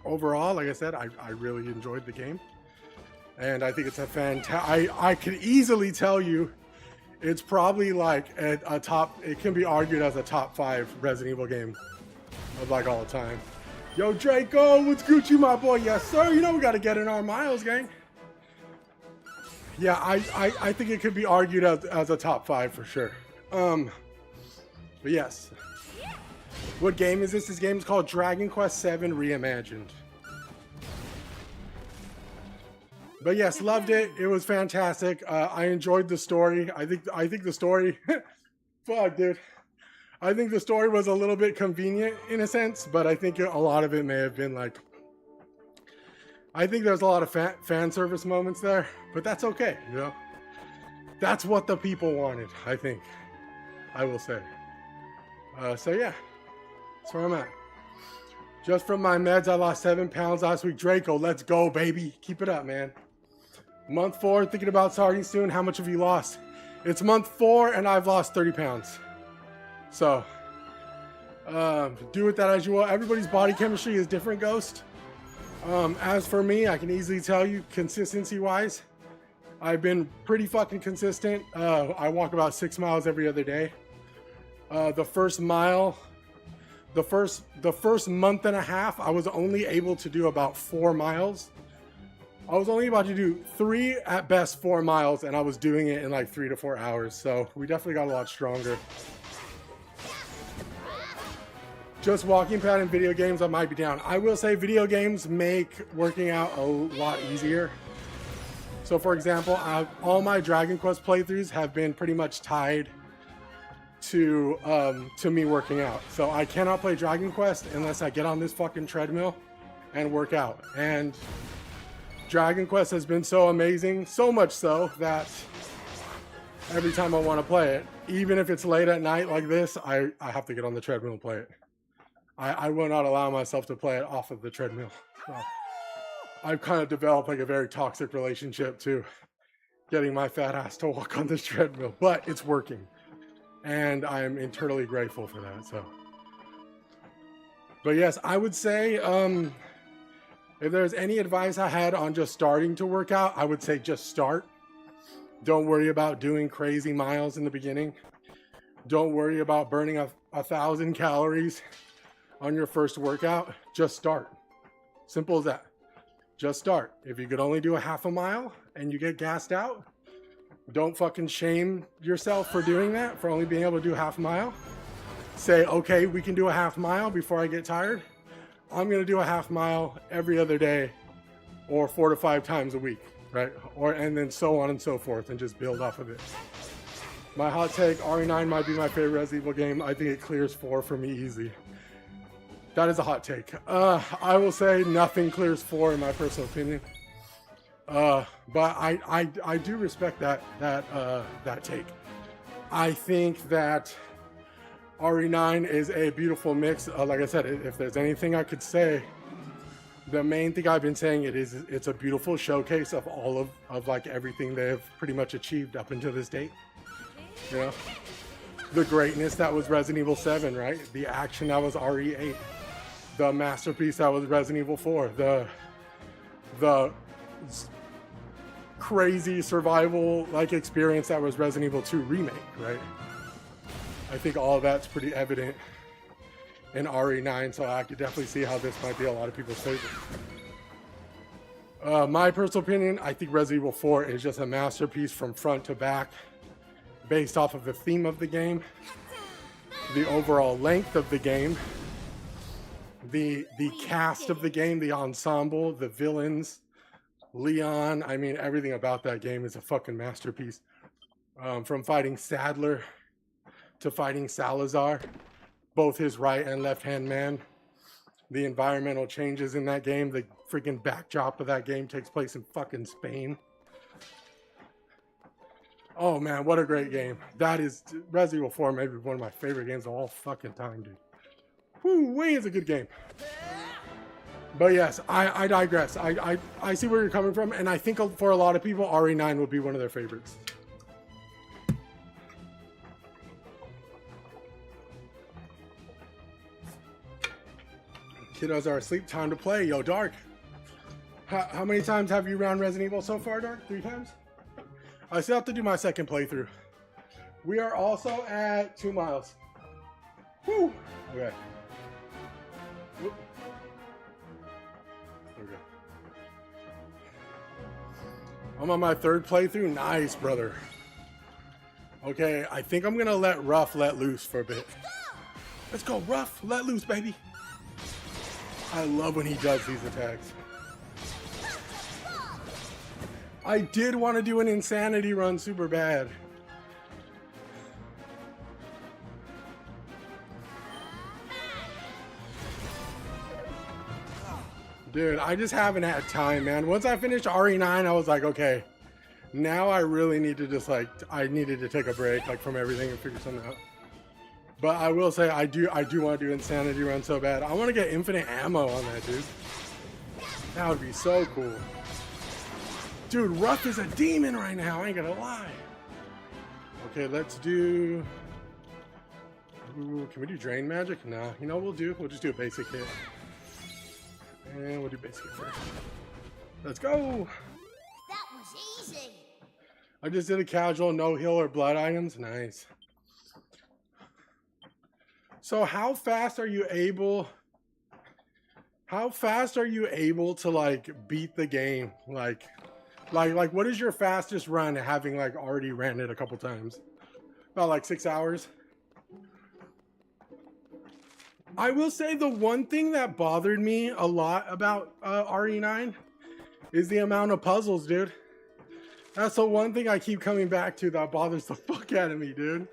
Overall, like I said, I really enjoyed the game. And I think it's a fantastic, I could easily tell you it's probably like a top, it can be argued as a top 5 Resident Evil game of like all time. Yo, Draco, what's Gucci, my boy? Yes, sir. You know we got to get in our miles, gang. Yeah, I think it could be argued as a top 5 for sure. But yes. What game is this? This game is called Dragon Quest VII Reimagined. But yes, loved it. It was fantastic. I enjoyed the story. I think the story, fuck, dude. I think the story was a little bit convenient in a sense, but I think a lot of it may have been like, I think there's a lot of fan service moments there, but that's okay, you know? That's what the people wanted, I think. I will say. So yeah, that's where I'm at. Just from my meds, I lost 7 pounds last week. Draco, let's go, baby. Keep it up, man. Month 4, thinking about starting soon. How much have you lost? It's month 4, and I've lost 30 pounds. So, do with that as you will. Everybody's body chemistry is different, Ghost. As for me, I can easily tell you, consistency-wise, I've been pretty fucking consistent. I walk about 6 miles every other day. The first mile, the first month and a half, I was only able to do about 4 miles. I was only about to do 3, at best 4 miles, and I was doing it in like 3 to 4 hours. So we definitely got a lot stronger. Just walking pad in video games, I might be down. I will say video games make working out a lot easier. So for example, all my Dragon Quest playthroughs have been pretty much tied to me working out. So I cannot play Dragon Quest unless I get on this fucking treadmill and work out. And Dragon Quest has been so amazing, so much so that every time I want to play it, even if it's late at night like this, I have to get on the treadmill and play it. I will not allow myself to play it off of the treadmill. So I've kind of developed like a very toxic relationship to getting my fat ass to walk on this treadmill, but it's working. and I'm eternally grateful for that. So, but yes, I would say if there's any advice I had on just starting to work out, I would say just start. Don't worry about doing crazy miles in the beginning. Don't worry about burning 1,000 calories on your first workout. Just start. Simple as that. Just start. If you could only do a half a mile and you get gassed out, don't fucking shame yourself for doing that, for only being able to do half a mile. Say, okay, we can do a half mile before I get tired. I'm going to do a half mile every other day or 4 to 5 times a week, right? And then so on and so forth, and just build off of it. My hot take, RE9 might be my favorite Resident Evil game. I think it clears 4 for me easy. That is a hot take. I will say nothing clears 4 in my personal opinion. But I do respect that take. I think that RE9 is a beautiful mix. Like I said, if there's anything I could say, the main thing I've been saying it's a beautiful showcase of all of like everything they've pretty much achieved up until this date. You know, the greatness that was Resident Evil 7, right? The action that was RE8, the masterpiece that was Resident Evil 4, the crazy survival like experience that was Resident Evil 2 remake, right? I think all of that's pretty evident in RE9, so I could definitely see how this might be a lot of people's favorite. My personal opinion, I think Resident Evil 4 is just a masterpiece from front to back, based off of the theme of the game, the overall length of the game, the cast of the game, the ensemble, the villains, Leon. I mean, everything about that game is a fucking masterpiece. From fighting Sadler to fighting Salazar, both his right and left hand man. The environmental changes in that game, the freaking backdrop of that game takes place in fucking Spain. Oh man, what a great game. That is Resident Evil 4, maybe one of my favorite games of all fucking time, dude. Whoo, way is a good game. But yes, I digress. I see where you're coming from, and I think for a lot of people, RE9 will be one of their favorites. Kiddos are asleep, time to play. Yo, Dark. How many times have you ran Resident Evil so far, Dark? 3 times? I still have to do my second playthrough. We are also at 2 miles. Whew. Okay. Whoop. Okay. I'm on my 3rd playthrough. Nice, brother. Okay, I think I'm gonna let Ruff let loose for a bit. Let's go, Ruff. Let loose, baby. I love when he does these attacks. I did want to do an insanity run super bad. Dude, I just haven't had time, man. Once I finished RE9, I was like, okay, now I really need to just like, I needed to take a break like from everything and figure something out. But I will say, I do want to do insanity run so bad. I want to get infinite ammo on that, dude. That would be so cool. Dude, Ruff is a demon right now, I ain't gonna lie. Okay, let's do... Ooh, can we do drain magic? No, you know what we'll just do a basic hit. And we'll do basic first. Let's go! That was easy. I just did a casual no heal or blood items. Nice. So how fast are you able to like beat the game? Like what is your fastest run having like already ran it a couple times? About like 6 hours. I will say the one thing that bothered me a lot about RE9 is the amount of puzzles, dude. That's the one thing I keep coming back to that bothers the fuck out of me, dude.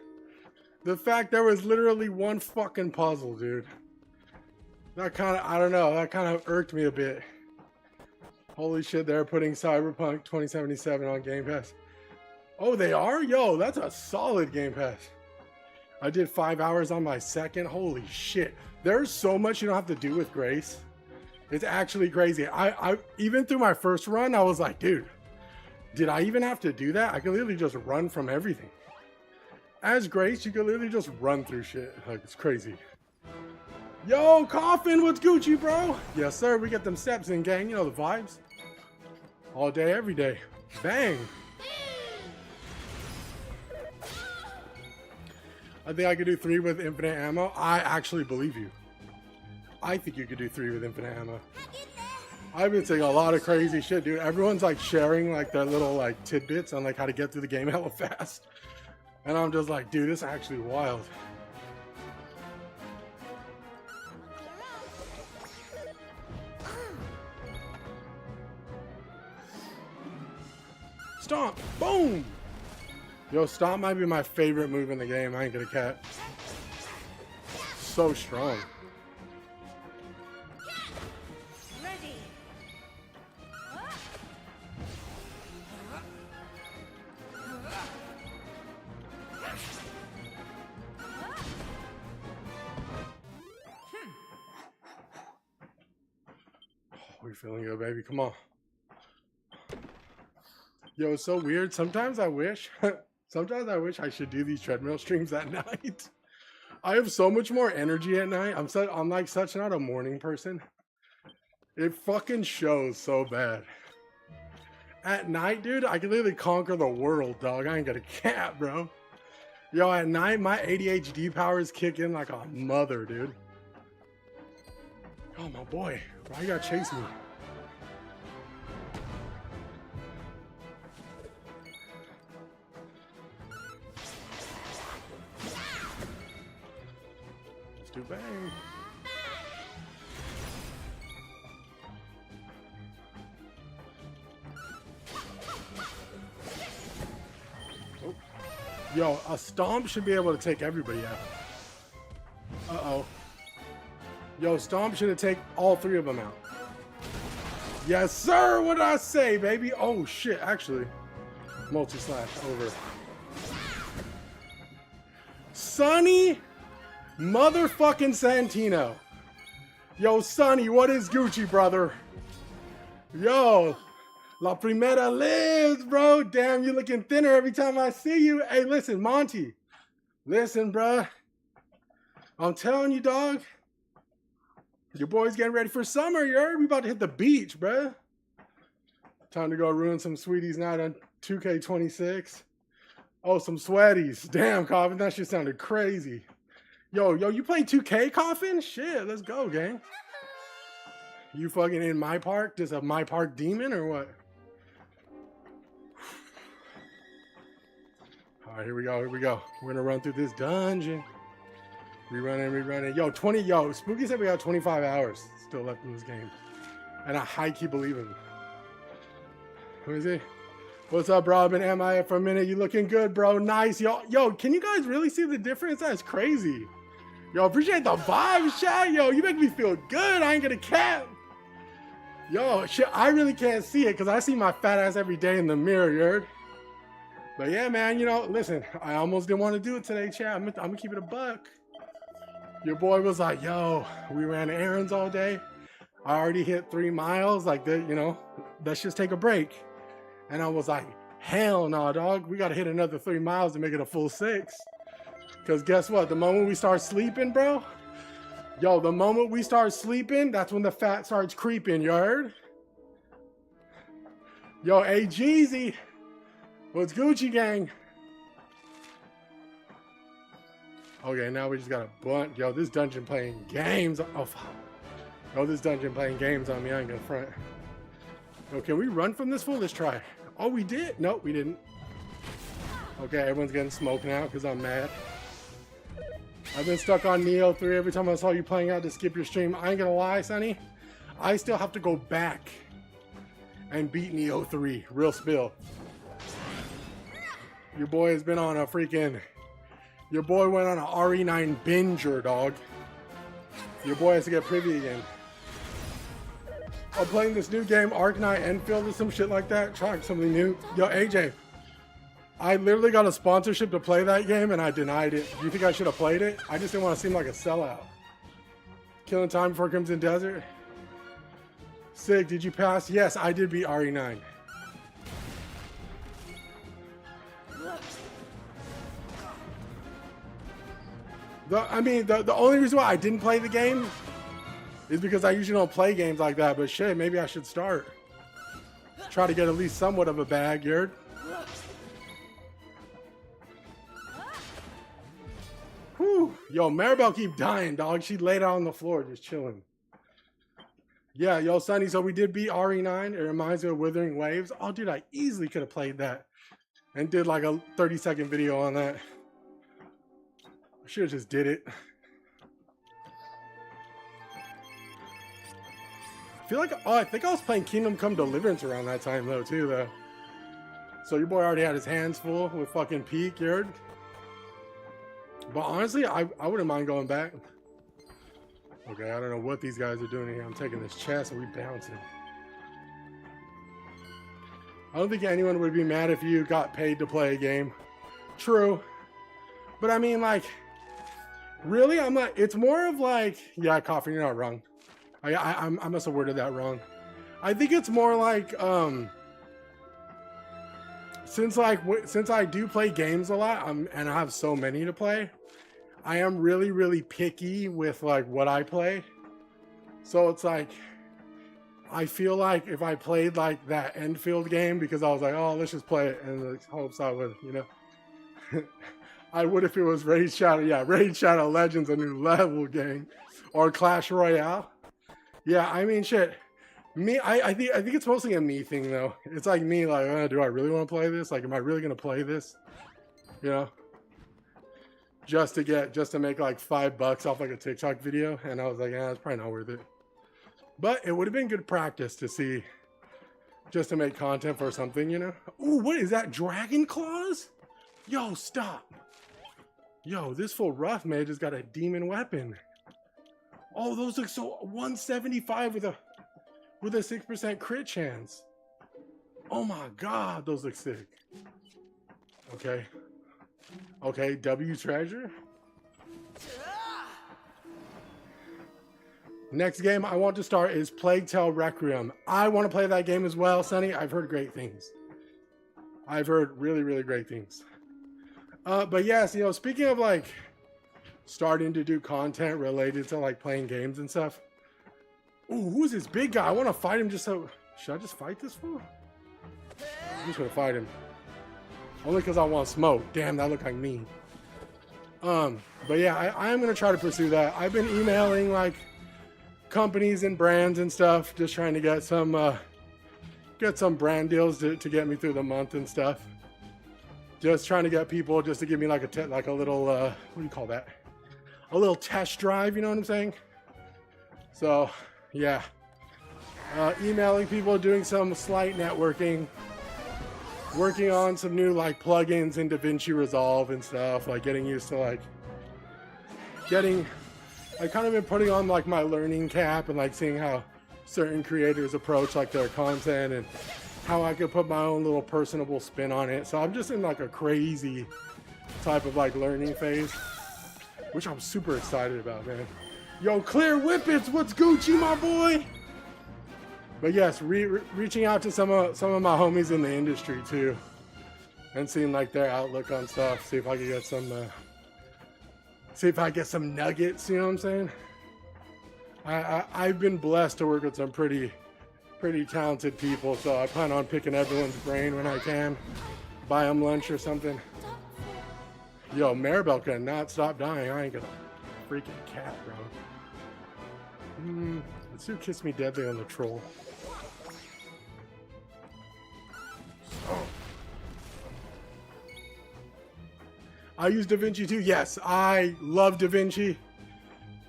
The fact there was literally one fucking puzzle, dude. That kind of, I don't know, that kind of irked me a bit. Holy shit, they're putting Cyberpunk 2077 on Game Pass. Oh, they are? Yo, that's a solid Game Pass. I did 5 hours on my second. Holy shit. There's so much you don't have to do with Grace. It's actually crazy. I even through my first run, I was like, dude, did I even have to do that? I could literally just run from everything. As Grace, you can literally just run through shit. Like, it's crazy. Yo, Coffin, what's Gucci, bro? Yes, sir. We get them steps in, gang. You know the vibes. All day, every day. Bang. I think I could do 3 with infinite ammo. I actually believe you. I think you could do 3 with infinite ammo. I've been seeing a lot of crazy shit, dude. Everyone's like sharing like their little like tidbits on like how to get through the game hella fast. And I'm just like, dude, this is actually wild. Stomp! Boom! Yo, Stomp might be my favorite move in the game. I ain't gonna cat. So strong. Ready. Oh, we feeling good, baby. Come on. Yo, it's so weird. Sometimes I wish I should do these treadmill streams at night. I have so much more energy at night. I'm like such not a morning person. It fucking shows so bad. At night, dude, I can literally conquer the world, dog. I ain't gonna cap, bro. Yo, at night, my ADHD powers kick in like a mother, dude. Oh, my boy. Why you gotta chase me? Let's do bang. Oh. Yo, a stomp should be able to take everybody out. Uh-oh. Yo, Stomp should have taken all 3 of them out. Yes, sir! What did I say, baby? Oh, shit, actually. Multi-slash, over. Sonny motherfucking Santino. Yo, Sonny, what is Gucci, brother? Yo, La Primera lives, bro. Damn, you looking thinner every time I see you. Hey, listen, Monty. Listen, bruh. I'm telling you, dog. Your boy's getting ready for summer, you heard? We about to hit the beach, bruh. Time to go ruin some sweeties night on 2K26. Oh, some sweaties. Damn, Coffin, that shit sounded crazy. Yo, you playing 2K, Coffin? Shit, let's go, gang. You fucking in my park? Just a my park demon or what? All right, here we go. We're gonna run through this dungeon. Rerunning. Yo, Spooky said we got 25 hours still left in this game. And I high-key believe him. Let me see. What's up, bro? I've been MIA for a minute. You looking good, bro. Nice. Yo, can you guys really see the difference? That's crazy. Yo, appreciate the vibe, chat. Yo, you make me feel good. I ain't gonna cap. Yo, shit, I really can't see it because I see my fat ass every day in the mirror, you heard? But yeah, man, listen, I almost didn't want to do it today, chat. I'm gonna keep it a buck. Your boy was like, yo, we ran errands all day. I already hit 3 miles. Like, let's just take a break. And I was like, hell no, dog. We got to hit another 3 miles to make it a full 6. Because guess what? The moment we start sleeping, bro. Yo, the moment we start sleeping, that's when the fat starts creeping, you heard? Yo, hey, Jeezy. What's Gucci, gang? Okay, now we just got a bunch. Yo, this dungeon playing games. Oh, fuck. Yo, this dungeon playing games on me. I ain't gonna front. Yo, can we run from this fool? Let's try. Oh, we did? Nope, we didn't. Okay, everyone's getting smoked now because I'm mad. I've been stuck on Neo 3 every time I saw you playing out to skip your stream. I ain't gonna lie, Sonny. I still have to go back and beat Neo 3. Real spill. Your boy has been on a freaking... Your boy went on an RE9 binger, dog. Your boy has to get privy again. I'm playing this new game, Arknight Enfield or some shit like that. Trying something new. Yo, AJ. I literally got a sponsorship to play that game and I denied it. Do you think I should have played it? I just didn't want to seem like a sellout. Killing time before Crimson Desert. Sig, did you pass? Yes, I did beat RE9. The only reason why I didn't play the game is because I usually don't play games like that. But shit, maybe I should start. Try to get at least somewhat of a bag, Yerd. Whew. Yo, Maribel keep dying, dog. She laid out on the floor just chilling. Yeah, yo, Sonny, so we did beat RE9. It reminds me of Withering Waves. Oh, dude, I easily could have played that and did like a 30-second video on that. I should have just did it. I feel like, I think I was playing Kingdom Come Deliverance around that time, though, too, though. So your boy already had his hands full with fucking Peak, Yerd. But honestly, I wouldn't mind going back. Okay, I don't know what these guys are doing here. I'm taking this chest and we bouncing. I don't think anyone would be mad if you got paid to play a game. True. But I mean, like, really? I'm not, it's more of like, yeah, Coffee, you're not wrong. I must have worded that wrong. I think it's more like, since I do play games a lot, and I have so many to play, I am really, really picky with like what I play. So it's like, I feel like if I played like that Enfield game because I was like, oh, let's just play it in the hopes I would, you know. I would if it was Raid Shadow. Yeah, Raid Shadow Legends, a new level game. Or Clash Royale. Yeah, I mean, shit. Me, I think it's mostly a me thing, though. It's like me, like, do I really want to play this? Like, am I really going to play this? You know? Just to make like $5 off like a TikTok video. And I was like, it's probably not worth it. But it would have been good practice to see, just to make content for something, you know? Ooh, what is that? Dragon Claws? Yo, stop. Yo, this full rough mage has got a demon weapon. Oh, those look so 175 with a 6% crit chance. Oh my god, those look sick. Okay. Okay, W treasure. Next game I want to start is Plague Tale Requiem. I want to play that game as well, Sonny. I've heard great things. I've heard really, really great things. But yes, you know, speaking of like starting to do content related to like playing games and stuff. Ooh, who's this big guy? I want to fight him just so... Should I just fight this fool? I'm just gonna fight him. Only because I want smoke. Damn, that looked like me. But yeah, I am gonna try to pursue that. I've been emailing like companies and brands and stuff, just trying to get some brand deals to get me through the month and stuff. Just trying to get people just to give me like a little what do you call that? A little test drive, you know what I'm saying? So yeah, emailing people, doing some slight networking, working on some new like plugins in DaVinci Resolve and stuff, like getting used to like I kind of been putting on like my learning cap and like seeing how certain creators approach like their content and how I could put my own little personable spin on it. So I'm just in like a crazy type of like learning phase, which I'm super excited about, man. Yo, Clear Whippets, what's Gucci, my boy? But yes, reaching out to some of my homies in the industry too, and seeing like their outlook on stuff. See if I can get some nuggets. You know what I'm saying? I've been blessed to work with some pretty talented people, so I plan on picking everyone's brain when I can. Buy them lunch or something. Yo, Maribel cannot stop dying. I ain't gonna freaking cat, bro. Let's do Kiss Me Deadly on the troll. Oh. I use DaVinci too. Yes, I love DaVinci.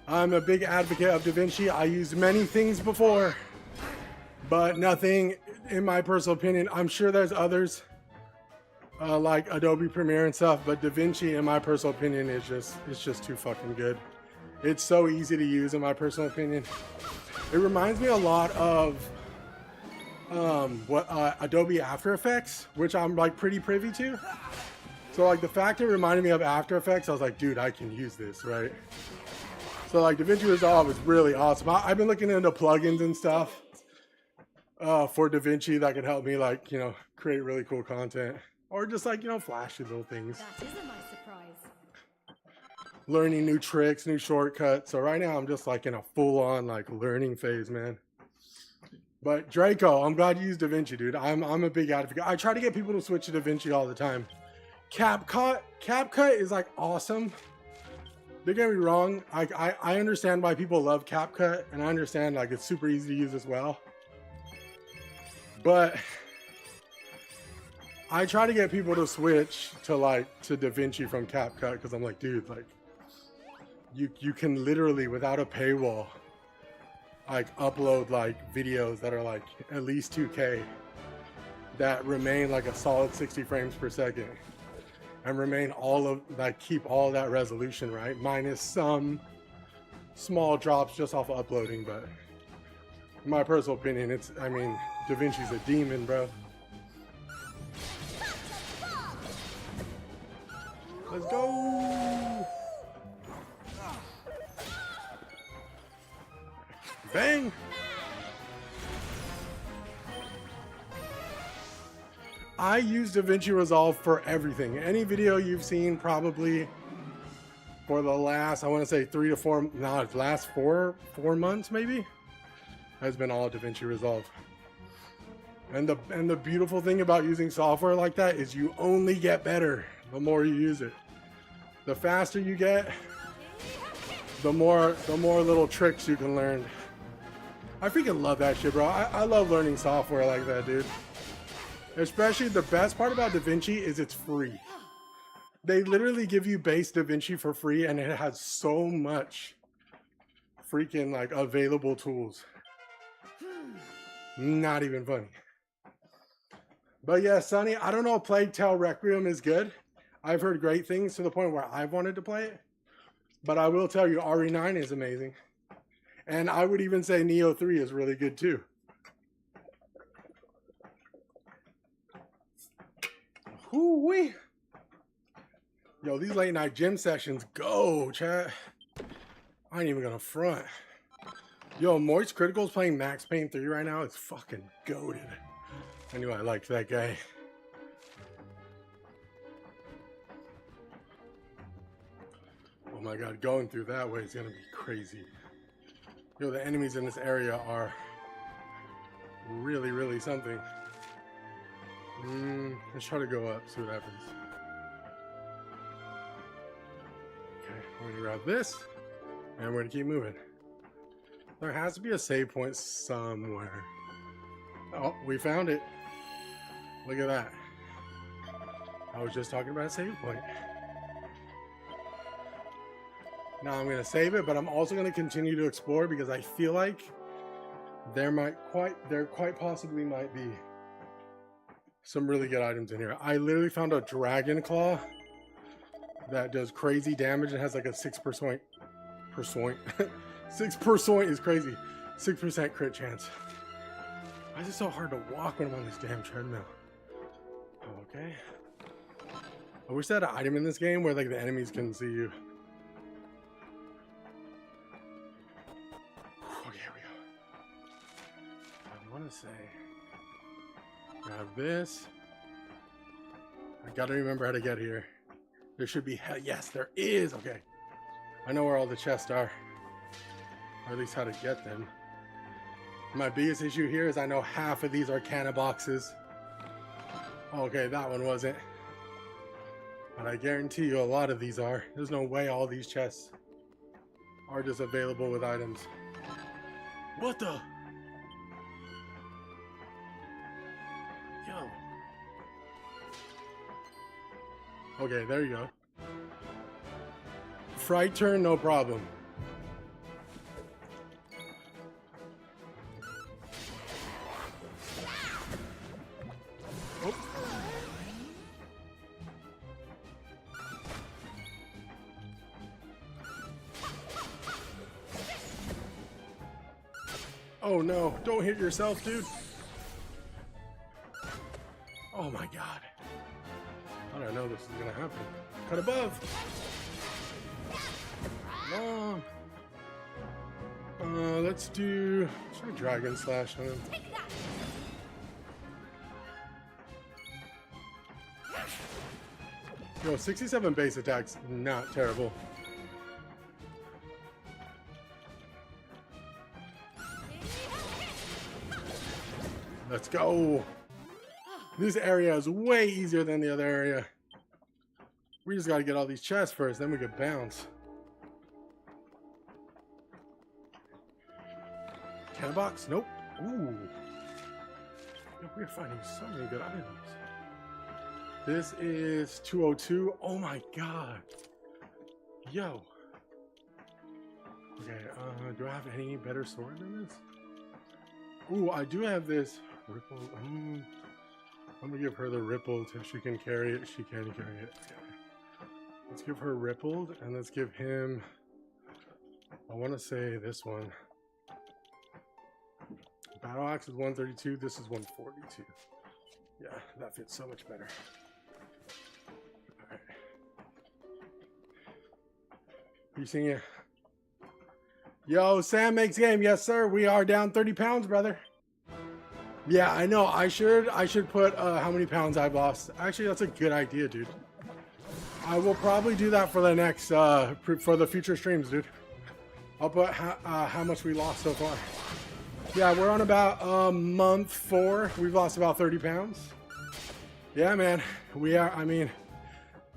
I'm a big advocate of DaVinci. I used many things before, but nothing, in my personal opinion. I'm sure there's others like Adobe Premiere and stuff, but DaVinci, in my personal opinion, is just too fucking good. It's so easy to use, in my personal opinion. It reminds me a lot of Adobe After Effects, which I'm like pretty privy to. So like the fact it reminded me of After Effects, I was like, dude, I can use this, right? So like DaVinci Resolve is really awesome. I've been looking into plugins and stuff for DaVinci that could help me like, you know, create really cool content. Or just like, you know, flashy little things. That is a nice surprise. learning new tricks, new shortcuts. So right now I'm just like in a full-on like learning phase, man. But Draco, I'm glad you used DaVinci, dude. I'm a big advocate. I try to get people to switch to DaVinci all the time. CapCut is like awesome. Don't get me wrong. I understand why people love CapCut, and I understand like it's super easy to use as well. But I try to get people to switch to DaVinci from CapCut because I'm like, dude, like you can literally without a paywall like upload like videos that are like at least 2K that remain like a solid 60 frames per second and remain all of like keep all that resolution, right? Minus some small drops just off of uploading, but in my personal opinion, I mean, DaVinci's a demon, bro. Let's go! Bang! I use DaVinci Resolve for everything. Any video you've seen probably for the last, I want to say 3 to 4, no, last four months maybe, has been all DaVinci Resolve. And the beautiful thing about using software like that is you only get better the more you use it. The faster you get, the more little tricks you can learn. I freaking love that shit, bro. I love learning software like that, dude. Especially the best part about DaVinci is it's free. They literally give you base DaVinci for free, and it has so much freaking like available tools. Not even funny. But yeah, Sonny, I don't know if Plague Tale Requiem is good. I've heard great things to the point where I've wanted to play it. But I will tell you, RE9 is amazing. And I would even say Neo 3 is really good too. Whoo-wee. Yo, these late night gym sessions go, chat. I ain't even gonna front. Yo, Moist Critical's playing Max Payne 3 right now. It's fucking goated. I knew I liked that guy. Oh my god, going through that way is gonna be crazy. Yo, the enemies in this area are really, really something. Let's try to go up, see what happens. Okay, we're gonna grab this, and we're gonna keep moving. There has to be a save point somewhere. Oh, we found it. Look at that. I was just talking about a save point. Now I'm gonna save it, but I'm also gonna continue to explore because I feel like there quite possibly might be some really good items in here. I literally found a dragon claw that does crazy damage and has like a 6% 6% is crazy. 6% crit chance. Why is it so hard to walk when I'm on this damn treadmill? Okay. I wish they had an item in this game where like the enemies can see you. Okay, here we go. I want to say, grab this. I gotta remember how to get here. There should be, yes, there is. Okay. I know where all the chests are. Or at least how to get them. My biggest issue here is I know half of these are canna boxes. Okay, that one wasn't. But I guarantee you a lot of these are. There's no way all these chests are just available with items. What the? Yo. Okay, there you go. Fright turn, no problem. Oh no, don't hit yourself, dude. Oh my god. How did I know this was gonna happen? Cut above. Long. Let's try Dragon Slash on him. Yo, 67 base attacks, not terrible. Let's go. This area is way easier than the other area. We just got to get all these chests first, then we can bounce. Can box? Nope. Ooh. We're finding so many good items. This is 202. Oh my god. Yo. Okay, do I have any better sword than this? Ooh, I do have this ripple. I'm gonna give her the rippled. If she can carry it, she can carry it. Okay. Let's give her rippled, and let's give him, I want to say this one. Battle axe is 132. This is 142. Yeah, that fits so much better. All right. You seeing it? Yo, Sam makes game. Yes, sir. We are down 30 pounds, brother. Yeah, I know. I should put how many pounds I've lost. Actually, that's a good idea, dude. I will probably do that for the next for the future streams, dude. I'll put how much we lost so far. Yeah, we're on about month 4. We've lost about 30 pounds. Yeah, man. We are. I mean,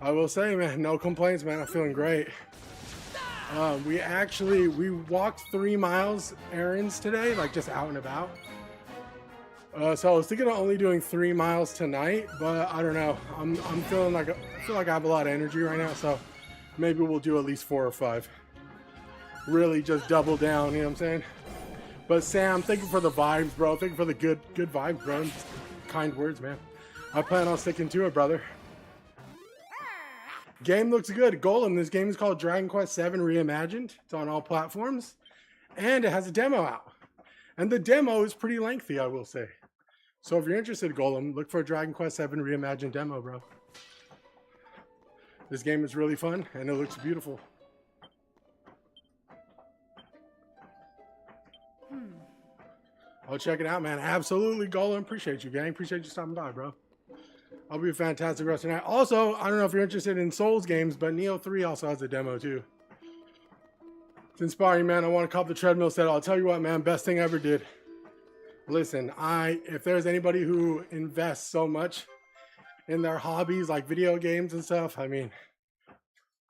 I will say, man, no complaints, man. I'm feeling great. We walked 3 miles errands today, like just out and about. So I was thinking of only doing 3 miles tonight, but I don't know. I'm feeling like I feel like I have a lot of energy right now, so maybe we'll do at least 4 or 5. Really just double down, you know what I'm saying? But Sam, thank you for the vibes, bro. Thank you for the good vibes, bro. Kind words, man. I plan on sticking to it, brother. Game looks good. Golem, this game is called Dragon Quest VII Reimagined. It's on all platforms. And it has a demo out. And the demo is pretty lengthy, I will say. So if you're interested, Golem, look for a Dragon Quest VII Reimagined demo, bro. This game is really fun, and it looks beautiful. I'll check it out, man. Absolutely, Golem. Appreciate you, gang. Appreciate you stopping by, bro. I'll be a fantastic rest of the night. Also, I don't know if you're interested in Souls games, but Neo 3 also has a demo, too. It's inspiring, man. I want to cop the treadmill set. I'll tell you what, man. Best thing I ever did. Listen, if there's anybody who invests so much in their hobbies, like video games and stuff, I mean,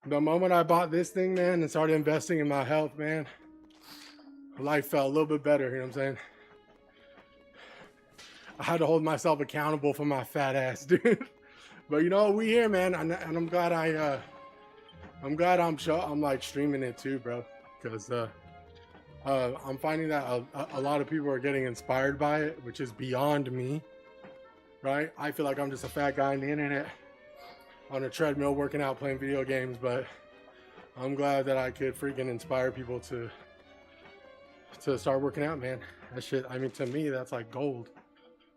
the moment I bought this thing, man, and started investing in my health, man, life felt a little bit better, you know what I'm saying? I had to hold myself accountable for my fat ass, dude. But you know, we here, man, and I'm glad I'm like streaming it too, bro, because I'm finding that a lot of people are getting inspired by it, which is beyond me, right? I feel like I'm just a fat guy on the internet on a treadmill working out playing video games, but I'm glad that I could freaking inspire people to start working out, man. That shit, I mean, to me, that's like gold.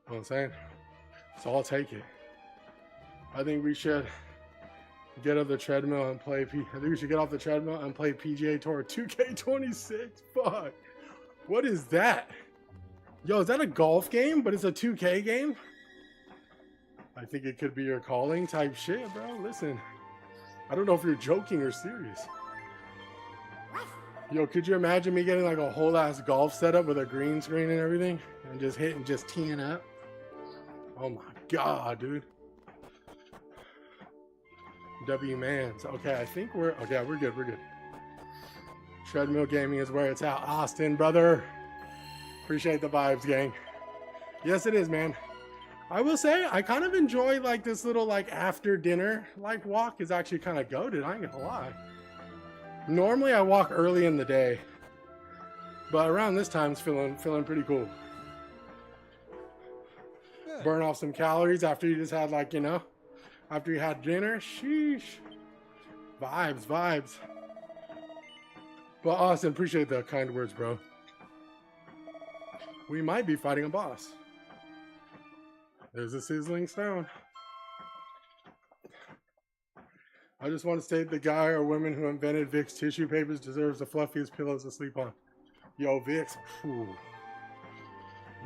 You know what I'm saying? So I'll take it. I think we should get off the treadmill and play I think we should get off the treadmill and play PGA Tour 2K26. Fuck. What is that? Yo, is that a golf game? But it's a 2K game? I think it could be your calling type shit, bro. Listen. I don't know if you're joking or serious. Yo, could you imagine me getting like a whole ass golf setup with a green screen and everything? And just hitting, just teeing up? Oh my god, dude. W-Mans. Okay, I think we're good, we're good. Treadmill gaming is where it's at. Austin, brother. Appreciate the vibes, gang. Yes, it is, man. I will say, I kind of enjoy like this little like after dinner like walk is actually kind of goated, I ain't gonna lie. Normally I walk early in the day, but around this time it's feeling pretty cool. Yeah. Burn off some calories after you just had like, you know, after you had dinner. Sheesh. Vibes. Well, Austin, appreciate the kind words, bro. We might be fighting a boss. There's a sizzling stone. I just want to state the guy or woman who invented Vicks tissue papers deserves the fluffiest pillows to sleep on. Yo, Vicks. Whew.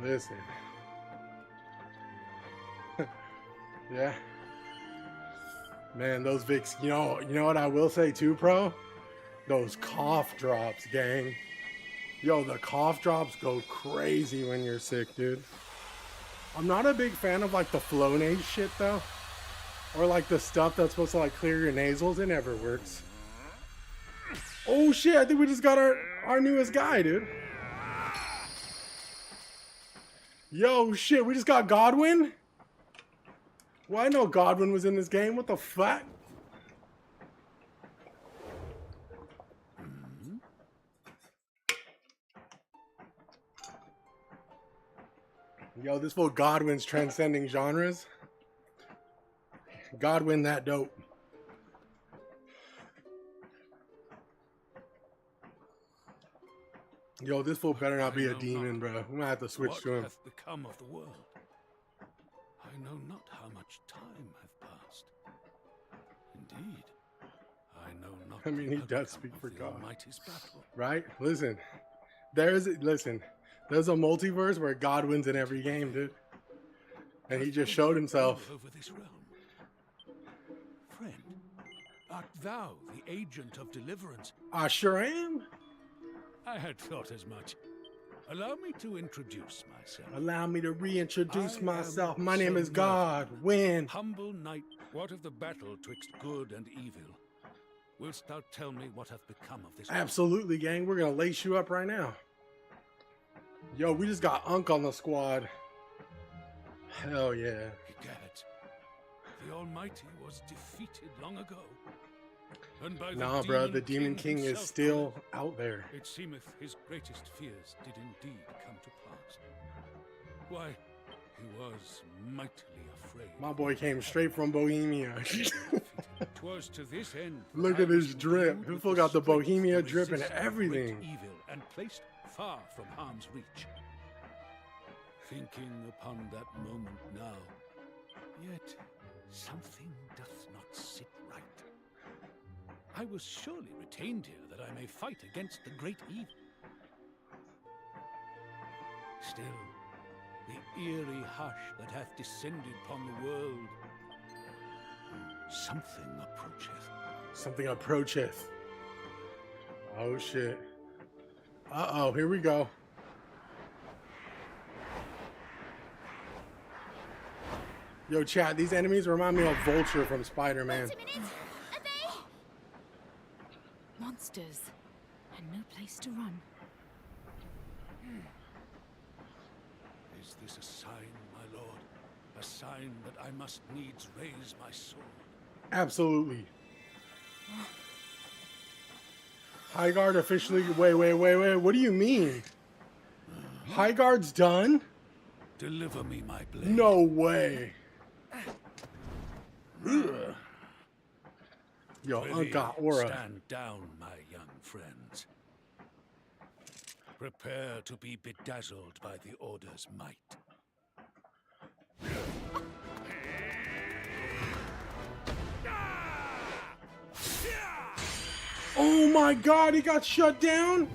Listen. Yeah. Man, those Vicks, you know what I will say too, bro? Those cough drops, gang. Yo, the cough drops go crazy when you're sick, dude. I'm not a big fan of like the Flonase shit though. Or like the stuff that's supposed to like clear your nasals. It never works. Oh shit, I think we just got our newest guy, dude. Yo, shit, we just got Godwin? Well, I know Godwin was in this game. What the fuck? Yo, this fool Godwin's transcending genres. Godwin that dope. Yo, this fool better not be a demon, bro. We might have to switch to him. What hath become of the world? I know not how much time hath passed. Indeed, I know not. I mean, he the does outcome speak of for the God. Almighty's battle. Right? Listen. There's a multiverse where Godwin's in every game, dude. And he just showed himself. Over this realm. Friend, art thou the agent of deliverance? I sure am. I had thought as much. Allow me to introduce myself. Allow me to reintroduce I myself. am My name Sir is Godwin. Humble knight, what of the battle twixt good and evil? Willst thou tell me what hath become of this? Absolutely, gang. We're gonna lace you up right now. Yo, we just got Unk on the squad. Hell yeah. Egad, the Almighty was defeated long ago. And by Nah, the bro, Demon the Demon King is himself, still out there. It seemeth his greatest fears did indeed come to pass. Why, he was mightily afraid. My boy came straight from Bohemia. 'Twas to this end. Look I at his was drip. imbued He with full the got the strength Bohemia to drip and resist everything. great evil and placed far from harm's reach. Thinking upon that moment now, yet something doth not sit right. I was surely retained here that I may fight against the great evil. Still, the eerie hush that hath descended upon the world, something approacheth. Something approacheth. Oh shit. Uh-oh, here we go. Yo, chat, these enemies remind me of Vulture from Spider-Man. Wait a minute! Are they? Monsters. And no place to run. Is this a sign, my lord? A sign that I must needs raise my sword? Absolutely. Highguard officially... Wait. What do you mean? Highguard's done? Deliver me my blade. No way. Yo, Prithee, Unk got aura. stand down, my young friends. Prepare to be bedazzled by the Order's might. Oh my god, he got shut down?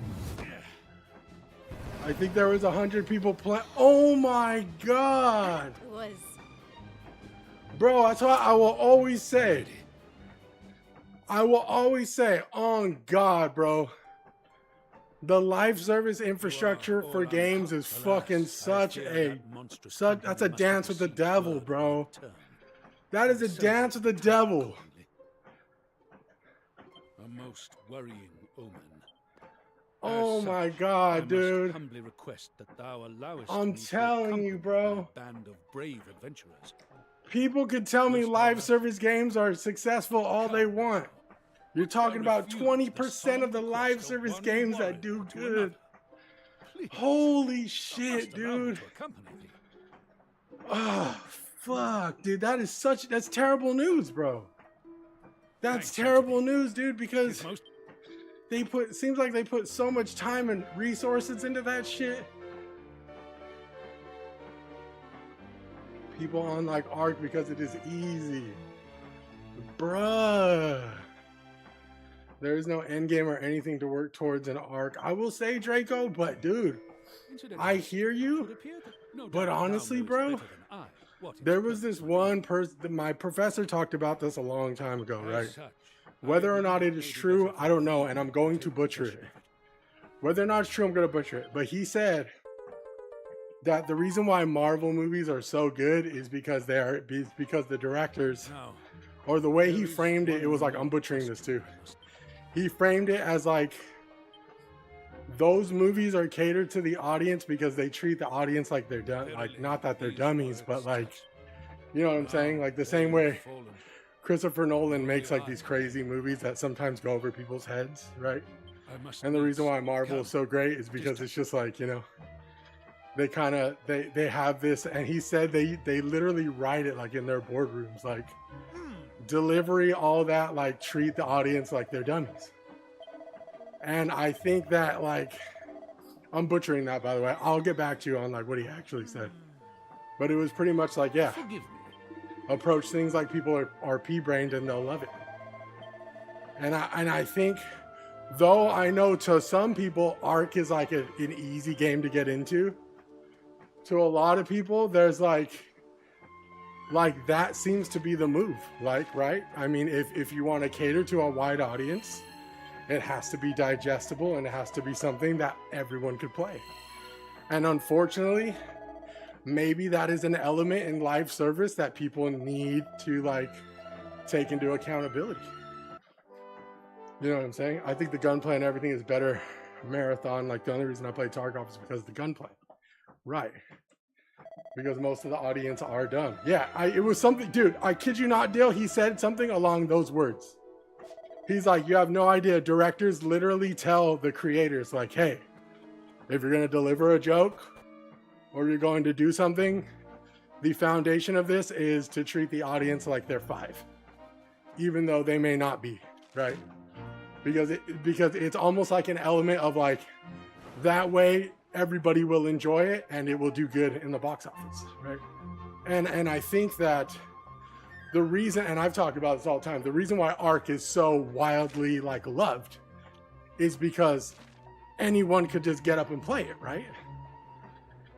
I think there was 100 people playing. Oh my god. It was. Bro, that's what I will always say. I will always say, on God, bro. The live service infrastructure for games is fucking that's a dance with the devil, bro. That is a dance with the devil. A most worrying omen. Oh As my such, god, I must dude. humbly request that thou allowest I'm me to telling you, accompany bro. a band of brave adventurers. People could tell me live service games are successful all they want. You're talking about 20% of the live service games that do good. Please, Holy thou shit, must allow me dude. to accompany thee. Oh, fuck, dude. That's terrible news, bro. That's Thanks, terrible Anthony. news, dude, because Most seems like they put so much time and resources into that shit. People on like Ark because it is easy. Bruh. There is no end game or anything to work towards in Ark. I will say, Draco, but dude, incidentally, I hear it you. would appear that no But doubt thou honestly, knowest bro, better than I what is there was this perfect. one person, my professor talked about this a long time ago, As right? such, Whether I or not it believe is may be true, better I don't know, for and I'm thee going take to butcher possession it. of Whether or not it's true, I'm going to butcher it. But he said that the reason why Marvel movies are so good is because because the directors, Now, or the way there he is framed it, it was one like, I'm butchering this too. question I must- He framed it as like, those movies are catered to the audience because they treat the audience like they're dumb, like not that they're These dummies, but words like, touched you know what I'm Now saying? Like the they same have way fallen. Christopher Nolan makes like these crazy movies that sometimes go over people's heads, right? I must And the reason needs why Marvel is so great is because it's just like, you know, they kind of they have this, and he said they literally write it like in their boardrooms, like delivery, all that, like treat the audience like they're dummies. And I think that, like, I'm butchering that, by the way. I'll get back to you on like what he actually said, but it was pretty much like, yeah, Forgive me. approach things like people are pea-brained and they'll love it. And I think, though I know to some people Ark is like an easy game to get into, to a lot of people there's like that seems to be the move, like, right? I mean, if you want to cater to a wide audience, it has to be digestible and it has to be something that everyone could play. And unfortunately, maybe that is an element in live service that people need to like take into accountability. You know what I'm saying? I think the gunplay and everything is better Marathon. Like the only reason I play Tarkov is because of the gunplay. Right. Because most of the audience are dumb. Yeah, it was something, dude, I kid you not, Dale, he said something along those words. He's like, you have no idea. Directors literally tell the creators, like, hey, if you're going to deliver a joke or you're going to do something, the foundation of this is to treat the audience like they're 5, even though they may not be, right? Because it's almost like an element of like, that way everybody will enjoy it and it will do good in the box office, right? And I think that the reason, and I've talked about this all the time, the reason why Ark is so wildly like loved is because anyone could just get up and play it, right?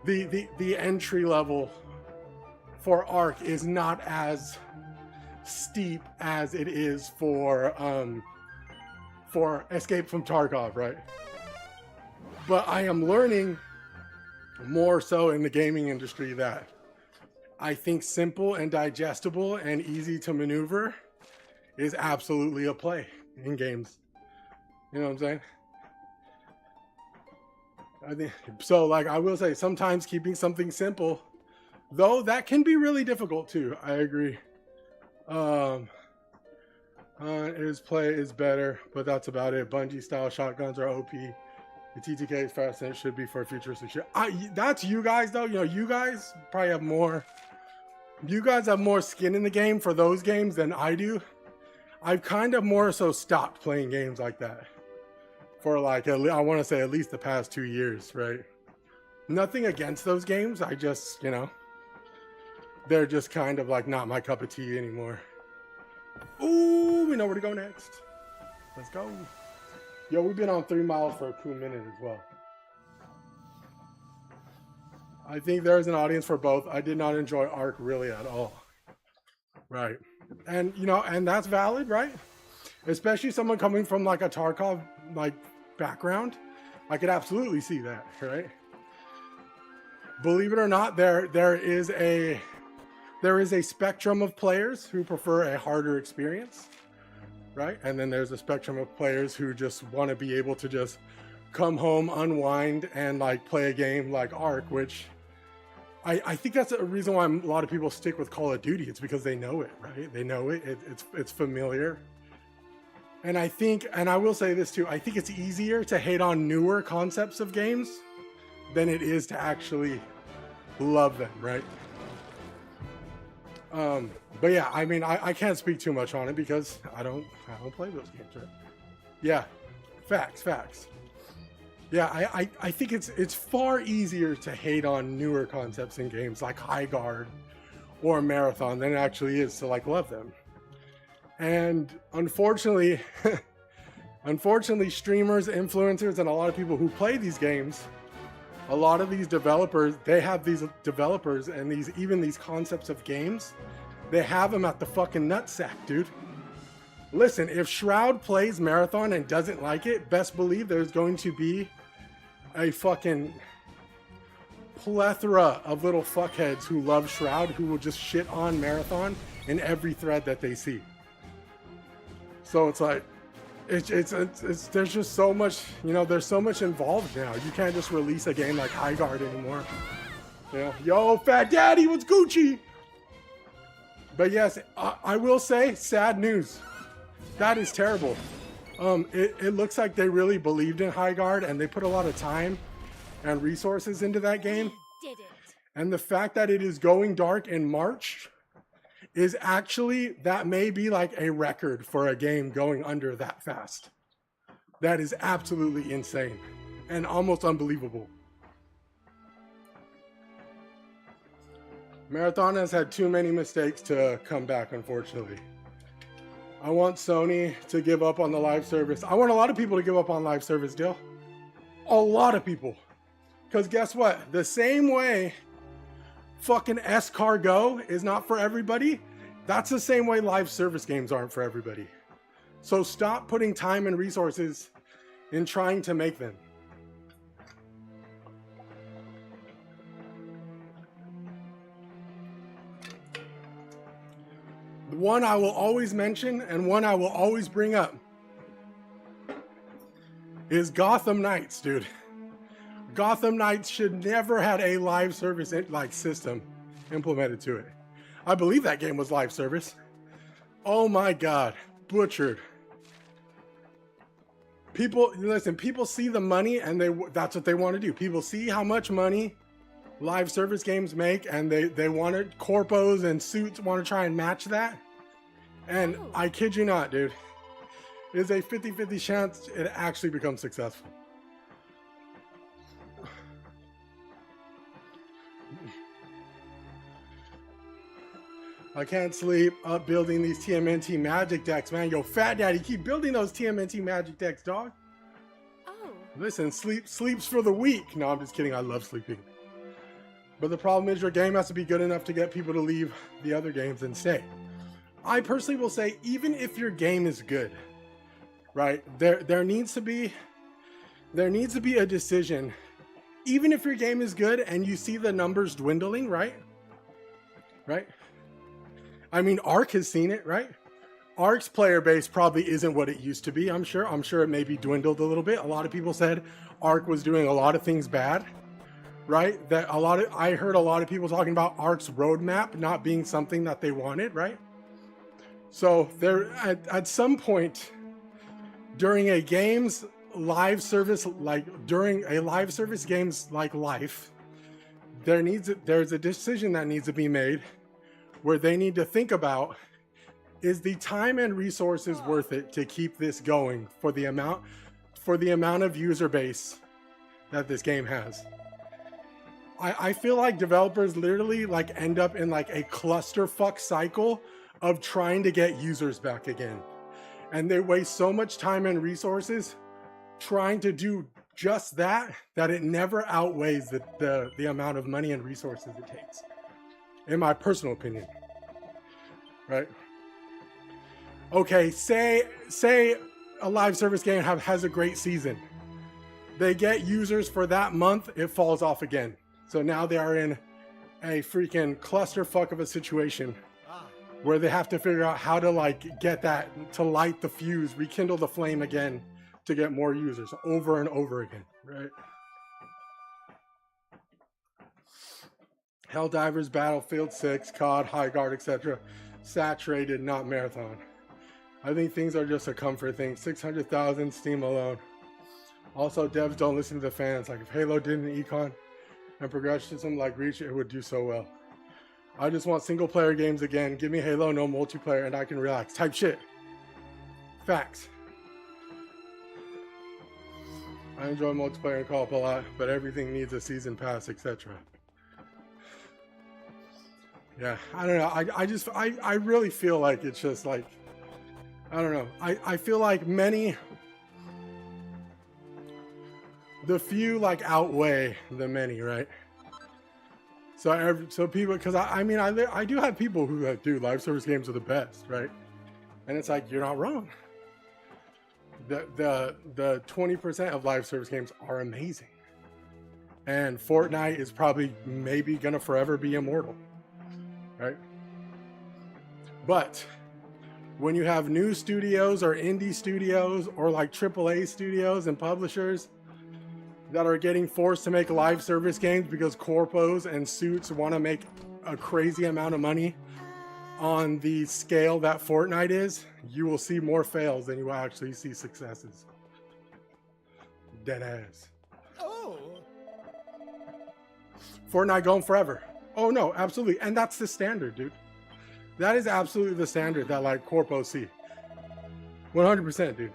The entry level for Ark is not as steep as it is for Escape from Tarkov, right? But I am learning more so in the gaming industry that I think simple and digestible and easy to maneuver is absolutely a play in games. You know what I'm saying? I think so. Like, I will say, sometimes keeping something simple, though, that can be really difficult too. I agree. His play is better, but that's about it. Bungie style shotguns are OP. The TTK is fast and it should be for futuristic shit. That's you guys though. You know, you guys probably have more. You guys have more skin in the game for those games than I do. I've kind of more so stopped playing games like that for like, I want to say at least the past 2 years, right? Nothing against those games. I just, you know, they're just kind of like not my cup of tea anymore. Ooh, we know where to go next. Let's go. Yo, we've been on 3 miles for a cool minute as well. I think there's an audience for both. I did not enjoy Ark really at all. Right. And, you know, and that's valid, right? Especially someone coming from like a Tarkov like background. I could absolutely see that, right? Believe it or not, there is a spectrum of players who prefer a harder experience. Right? And then there's a spectrum of players who just want to be able to just come home, unwind, and like play a game like Ark, which I think that's a reason why a lot of people stick with Call of Duty. It's because they know it, right? They know it. It's familiar. And I think, and I will say this too, I think it's easier to hate on newer concepts of games than it is to actually love them, right? But yeah, I mean, I can't speak too much on it because I don't play those games, right? Yeah, facts. Yeah, I think it's far easier to hate on newer concepts in games like High Guard or Marathon than it actually is to like love them. And unfortunately, streamers, influencers, and a lot of people who play these games, a lot of these developers, they have these developers and these concepts of games, they have them at the fucking nutsack, dude. Listen, if Shroud plays Marathon and doesn't like it, best believe there's going to be a fucking plethora of little fuckheads who love Shroud who will just shit on Marathon in every thread that they see. So it's like, there's just so much, you know, there's so much involved now. You can't just release a game like Highguard anymore. You know, yo, Fat Daddy, what's Gucci? But yes, I will say, sad news. That is terrible. It looks like they really believed in Highguard and they put a lot of time and resources into that game. Did it. And the fact that it is going dark in March is actually, that may be like a record for a game going under that fast. That is absolutely insane and almost unbelievable. Marathon has had too many mistakes to come back, unfortunately. I want Sony to give up on the live service. I want a lot of people to give up on live service, Dill. A lot of people. Because guess what? The same way fucking Escargot is not for everybody, that's the same way live service games aren't for everybody. So stop putting time and resources in trying to make them. The one I will always mention and one I will always bring up is Gotham Knights, dude. Gotham Knights should never had a live service like system implemented to it. I believe that game was live service. Oh my God, butchered. People, listen, people see the money and that's what they want to do. People see how much money live service games make and they want it, corpos and suits want to try and match that. And I kid you not, dude, there's a 50-50 chance it actually becomes successful. I can't sleep up building these TMNT magic decks, man. Yo, Fat Daddy, keep building those TMNT magic decks, dog. Oh. Listen, sleeps for the weak. No, I'm just kidding. I love sleeping. But the problem is your game has to be good enough to get people to leave the other games and stay. I personally will say, even if your game is good, right? There needs to be a decision. Even if your game is good and you see the numbers dwindling, right? Right? I mean, Ark has seen it, right? Ark's player base probably isn't what it used to be, I'm sure. I'm sure it maybe dwindled a little bit. A lot of people said Ark was doing a lot of things bad, right? I heard a lot of people talking about Ark's roadmap not being something that they wanted, right? So there, at some point during a game's live service, like during a live service game's like life, there's a decision that needs to be made where they need to think about, is the time and resources worth it to keep this going for the amount of user base that this game has? I feel like developers literally like end up in like a clusterfuck cycle of trying to get users back again. And they waste so much time and resources trying to do just that it never outweighs the amount of money and resources it takes. In my personal opinion, right? Okay, say a live service game has a great season. They get users for that month, it falls off again. So now they are in a freaking clusterfuck of a situation where they have to figure out how to like get that to light the fuse, rekindle the flame again to get more users over and over again, right? Helldivers, Battlefield 6, COD, Highguard, etc. Saturated, not Marathon. I think things are just a comfort thing. 600,000 Steam alone. Also, devs don't listen to the fans. Like if Halo did an Econ and progressionism like Reach, it would do so well. I just want single player games again. Give me Halo, no multiplayer, and I can relax. Type shit. Facts. I enjoy multiplayer and co-op a lot, but everything needs a season pass, etc. Yeah, I don't know. I really feel like it's just like, I don't know. I feel like the few like outweigh the many, right? So people, because I mean, I do have people who do live service games are the best, right? And it's like, you're not wrong. The 20% of live service games are amazing. And Fortnite is probably maybe gonna forever be immortal, right? But when you have new studios or indie studios or like AAA studios and publishers that are getting forced to make live service games because corpos and suits want to make a crazy amount of money on the scale that Fortnite is, you will see more fails than you will actually see successes. Dead ass. Oh. Fortnite going forever. Oh no, absolutely. And that's the standard, dude. That is absolutely the standard that like corpos see. 100%, dude.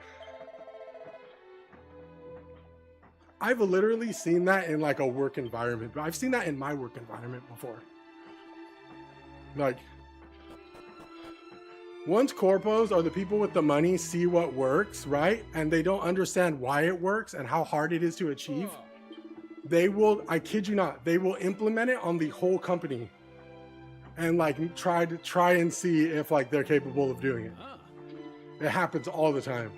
I've literally seen that in like a work environment, but I've seen that in my work environment before. Like, once corpos or the people with the money see what works, right? And they don't understand why it works and how hard it is to achieve, they will, I kid you not, they will implement it on the whole company and like try and see if like they're capable of doing it. It happens all the time.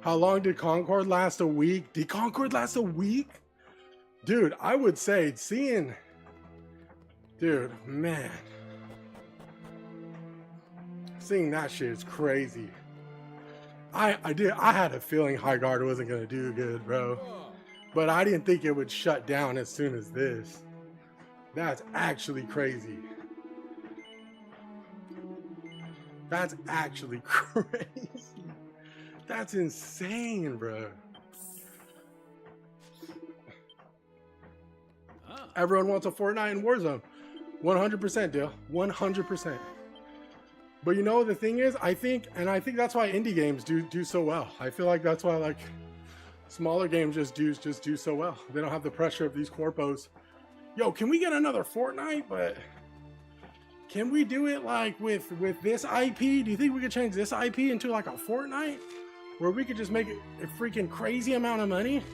How long did Concord last? A week? Did Concord last a week? Dude, I would say seeing, dude, man, seeing that shit is crazy. I had a feeling Highguard wasn't gonna do good, bro. But I didn't think it would shut down as soon as this. That's actually crazy. That's actually crazy. That's insane, bro. Everyone wants a Fortnite and Warzone. 100%, Dale. 100%. But you know, the thing is, I think that's why indie games do so well. I feel like that's why like smaller games just do so well. They don't have the pressure of these corpos. Yo, can we get another Fortnite? But can we do it like with this IP? Do you think we could change this IP into like a Fortnite? Where we could just make a freaking crazy amount of money?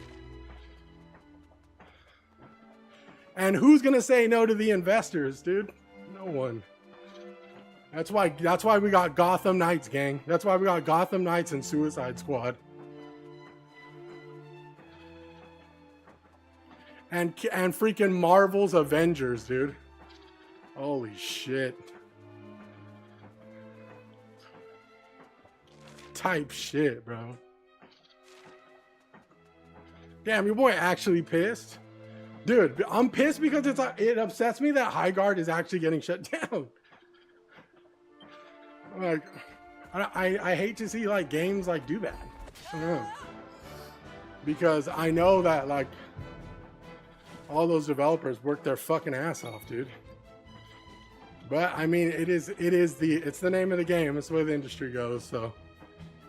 And who's gonna say no to the investors, dude? No one. That's why we got Gotham Knights, gang. That's why we got Gotham Knights and Suicide Squad. And freaking Marvel's Avengers, dude. Holy shit. Type shit, bro. Damn, your boy actually pissed? Dude, I'm pissed because it upsets me that Highguard is actually getting shut down. Like, I hate to see like games like do bad. I don't know. Because I know that like all those developers work their fucking ass off, dude. But I mean, it's the name of the game. It's the way the industry goes, so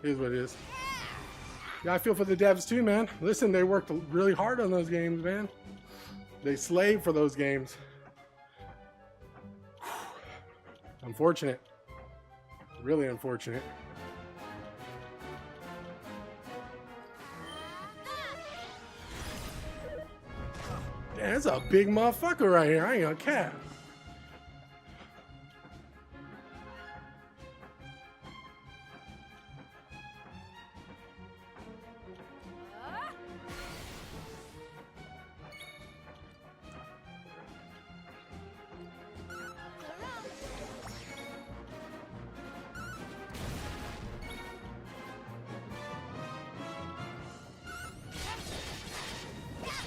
it is what it is. Yeah, I feel for the devs too, man. Listen, they worked really hard on those games, man. They slaved for those games. Unfortunate. Really unfortunate. Damn, that's a big motherfucker right here. I ain't gonna cap.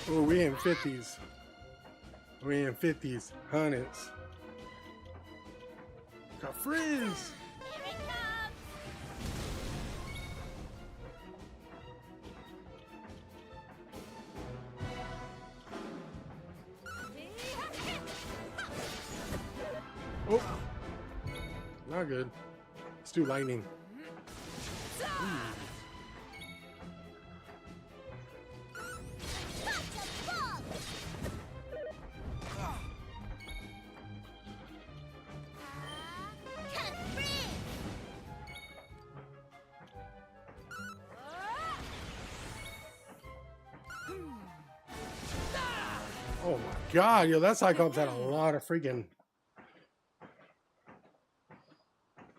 Oh, we in 50s. We in 50s. Hundreds. Got Frizz. Here it comes. Oh. Not good. Let's do lightning. Oh my god, yo, that Cyclops had a lot of freaking...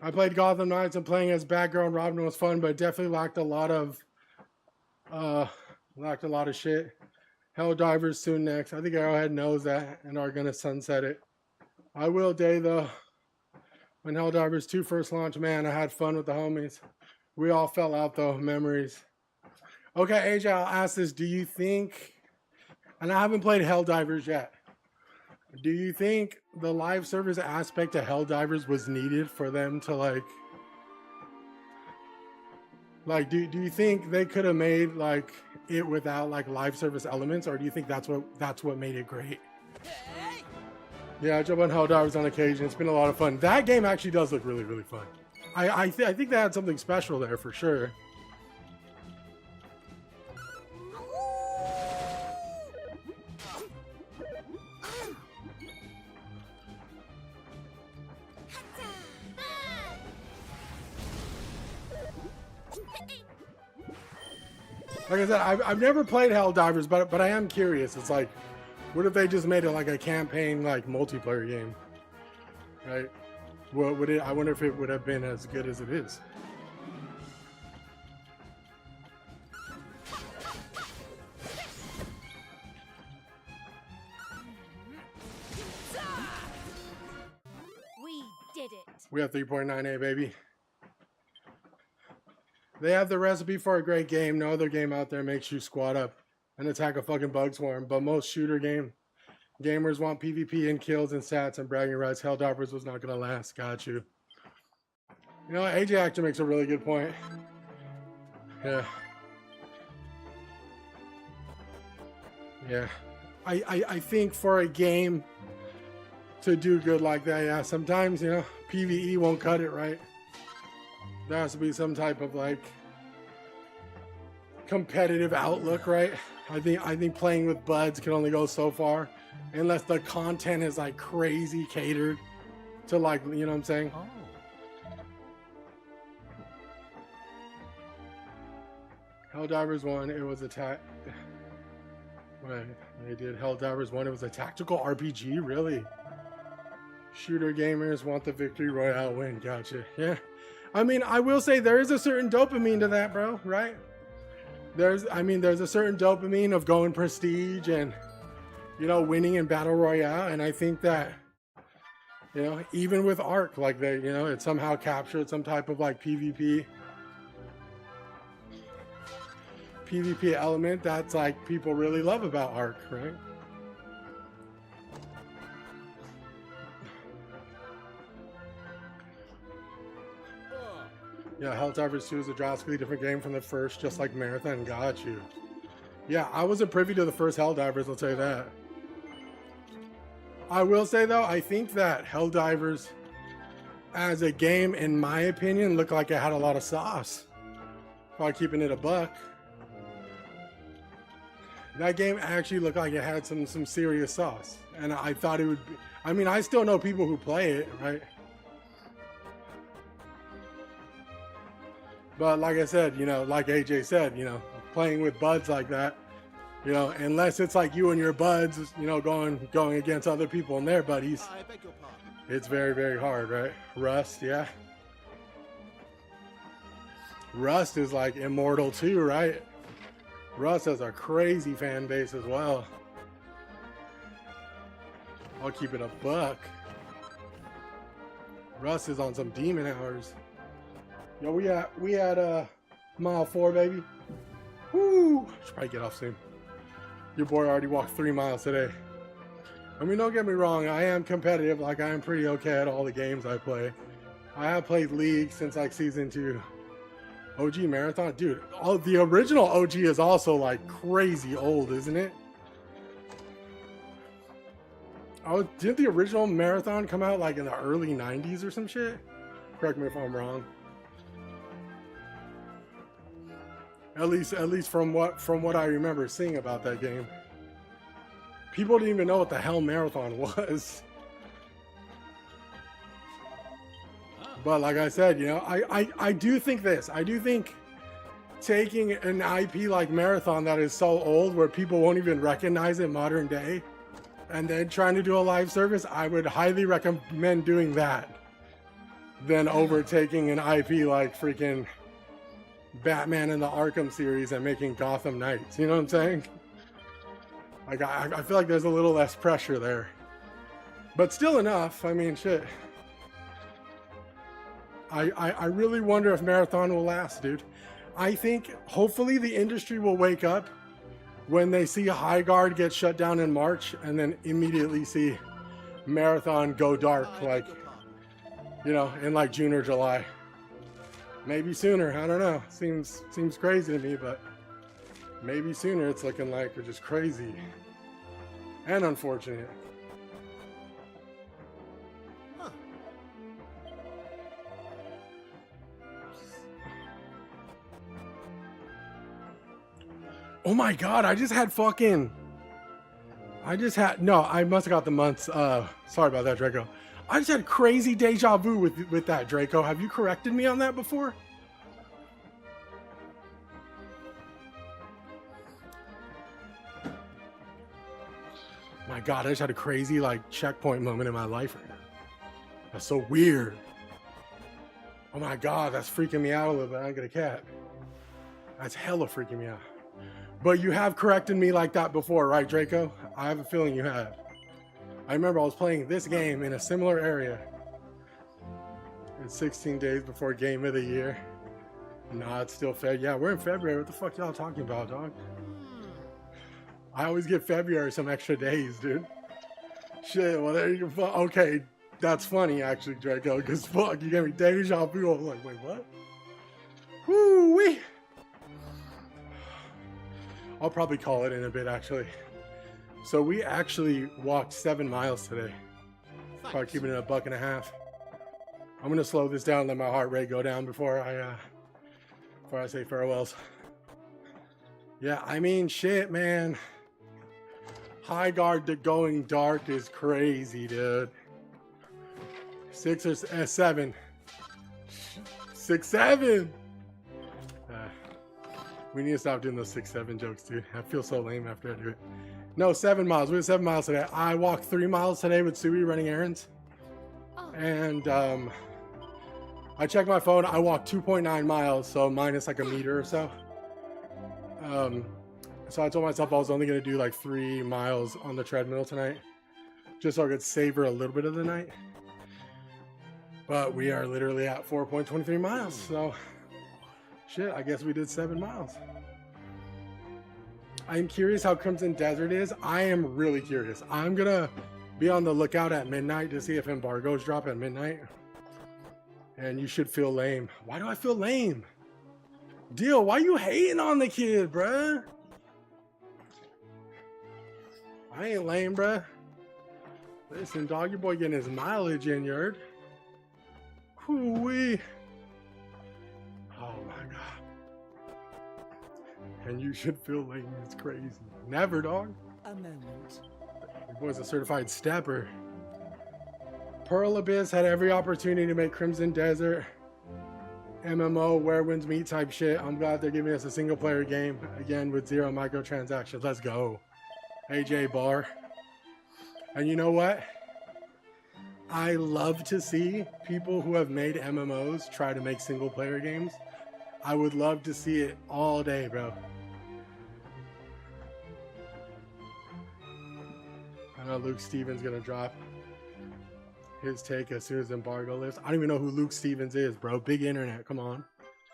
I played Gotham Knights, and playing as Batgirl and Robin was fun, but it definitely lacked a lot of shit. Helldivers soon next. I think Arrowhead knows that and are gonna sunset it. I will day though. When Helldivers 2 first launched, man, I had fun with the homies. We all fell out though, memories. Okay, AJ, I'll ask this. Do you think, and I haven't played Helldivers yet, do you think the live service aspect of Helldivers was needed for them to do you think they could have made like it without like live service elements, or do you think that's what made it great? Yeah, I jump on Helldivers on occasion. It's been a lot of fun. That game actually does look really, really fun. I think they had something special there for sure. Like I said, I've never played Helldivers, but I am curious. It's like, what if they just made it like a campaign, like multiplayer game, right? Well, would it? I wonder if it would have been as good as it is. We did it. We have 3.98, baby. They have the recipe for a great game. No other game out there makes you squat up and attack a fucking bug swarm. But most shooter gamers want PvP and kills and stats and bragging rights. Helldivers was not gonna last. Got you. You know, AJ actually makes a really good point. Yeah. Yeah. I think for a game to do good like that, yeah, sometimes, you know, PvE won't cut it, right? There has to be some type of like competitive outlook, right? I think playing with buds can only go so far unless the content is like crazy catered to, like, you know what I'm saying? Oh. Helldivers 1, it was a Wait, they did Helldivers 1, it was a tactical RPG, really? Shooter gamers want the victory royale win, gotcha. Yeah. I mean, I will say there is a certain dopamine to that, bro, right? There's a certain dopamine of going prestige and, you know, winning in battle royale, and I think that, you know, even with Ark, like they, you know, it somehow captured some type of like PvP element that's like people really love about Ark, right? Yeah, Helldivers 2 is a drastically different game from the first, just like Marathon. Got you. Yeah, I wasn't privy to the first Helldivers, I'll tell you that. I will say though, I think that Helldivers as a game, in my opinion, looked like it had a lot of sauce. While keeping it a buck. That game actually looked like it had some serious sauce. And I thought it would be, I mean, I still know people who play it, right? But like I said, you know, like AJ said, you know, playing with buds like that, you know, unless it's like you and your buds, you know, going against other people and their buddies, I beg your pardon. it's very, very hard, right? Rust, yeah. Rust is like immortal too, right? Rust has a crazy fan base as well. I'll keep it a buck. Rust is on some demon hours. Yo, we at mile 4, baby. Woo! Should probably get off soon. Your boy already walked 3 miles today. I mean, don't get me wrong, I am competitive. Like, I am pretty okay at all the games I play. I have played League since like season 2. OG Marathon, dude. Oh, the original OG is also like crazy old, isn't it? Oh, didn't the original Marathon come out like in the early 90s or some shit? Correct me if I'm wrong. At least from what I remember seeing about that game. People didn't even know what the hell Marathon was. But like I said, you know, I do think this. I do think taking an IP like Marathon that is so old where people won't even recognize it modern day, and then trying to do a live service, I would highly recommend doing that. than overtaking an IP like freaking Batman in the Arkham series and making Gotham Knights. You know what I'm saying? Like, I feel like there's a little less pressure there. But still enough. I mean, shit. I really wonder if Marathon will last, dude. I think hopefully the industry will wake up when they see High Guard get shut down in March and then immediately see Marathon go dark, like, you know, in like June or July. Maybe sooner. I don't know. Seems crazy to me, but maybe sooner. It's looking like they're just crazy and unfortunate. Huh. Oh my god, I must have got the months. Sorry about that, Draco. I just had crazy deja vu with that, Draco. Have you corrected me on that before? My god, I just had a crazy like checkpoint moment in my life right now. That's so weird. Oh my god, that's freaking me out a little bit. I ain't gonna cat. That's hella freaking me out. But you have corrected me like that before, right, Draco? I have a feeling you have. I remember I was playing this game in a similar area. It's 16 days before Game of the Year. Nah, it's still February. Yeah, we're in February. What the fuck y'all talking about, dog? I always get February some extra days, dude. Shit, well, there you go. Okay, that's funny, actually, Draco, because fuck, you gave me deja vu. I was like, wait, what? Woo-wee. I'll probably call it in a bit, actually. So we actually walked 7 miles today. Probably keeping it a buck and a half. I'm gonna slow this down, let my heart rate go down before I say farewells. Yeah, I mean, shit, man. High Guard to going dark is crazy, dude. 6 or 7. 6, 7. We need to stop doing those 6, 7 jokes, dude. I feel so lame after I do it. No, 7 miles. We had 7 miles today. I walked 3 miles today with Sui running errands. Oh. And I checked my phone. I walked 2.9 miles, so minus like a meter or so. So I told myself I was only going to do like 3 miles on the treadmill tonight, just so I could savor a little bit of the night. But we are literally at 4.23 miles, so shit, I guess we did 7 miles. I'm curious how Crimson Desert is. I am really curious. I'm gonna be on the lookout at midnight to see if embargoes drop at midnight. And you should feel lame. Why do I feel lame? Deal, why you hating on the kid, bruh? I ain't lame, bruh. Listen, dog, your boy getting his mileage in, yard. Hoo-wee. Oh my god. And you should feel lame. It's crazy. Never, dog. A moment. Your boy's a certified stepper. Pearl Abyss had every opportunity to make Crimson Desert MMO, where winds meet type shit. I'm glad they're giving us a single player game again with 0 microtransactions. Let's go. AJ Bar. And you know what? I love to see people who have made MMOs try to make single player games. I would love to see it all day, bro. I know Luke Stevens gonna drop his take as soon as embargo lifts. I don't even know who Luke Stevens is, bro. Big internet, come on.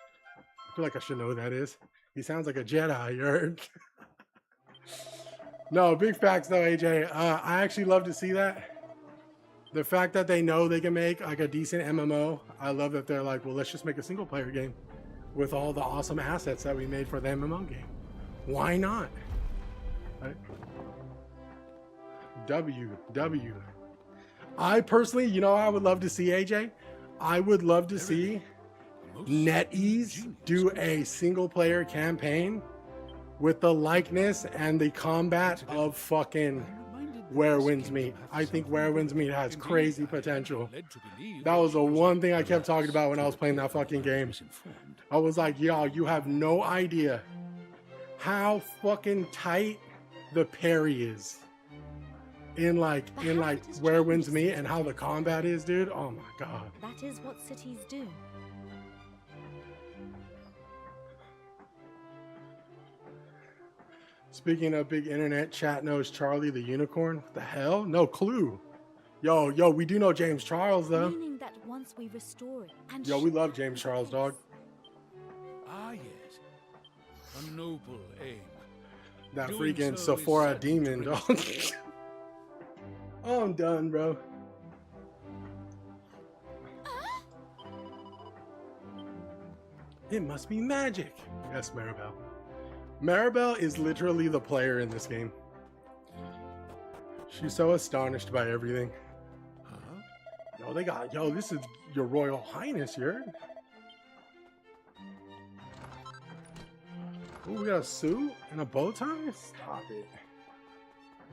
I feel like I should know who that is. He sounds like a Jedi, you heard? No, big facts though, AJ. I actually love to see that. The fact that they know they can make like a decent MMO. I love that they're like, well, let's just make a single player game with all the awesome assets that we made for the MMO game. Why not? Right? W. I personally, you know, I would love to see, AJ. I would love to see NetEase do a single player campaign with the likeness and the combat of fucking Where Winds Meet. I think Where Winds Meet has crazy potential. That was the one thing I kept talking about when I was playing that fucking game. I was like, y'all, you have no idea how fucking tight the parry is. in like Where Winds Meet and how the combat is, dude. Oh my god. That is what cities do. Speaking of big internet, chat knows Charlie the Unicorn. What the hell? No clue. Yo, we do know James Charles though. Meaning that once we restore it and Yo, we shift love it James to Charles, place, dog. Ah, yes. A noble aim. That Doing freaking so is Sephora certain to demon, bring dog. us Oh, I'm done, bro. It must be magic. Yes, Maribel. Maribel is literally the player in this game. She's so astonished by everything. Huh? Yo, this is your Royal Highness, here. Oh, we got a suit and a bow tie? Stop it.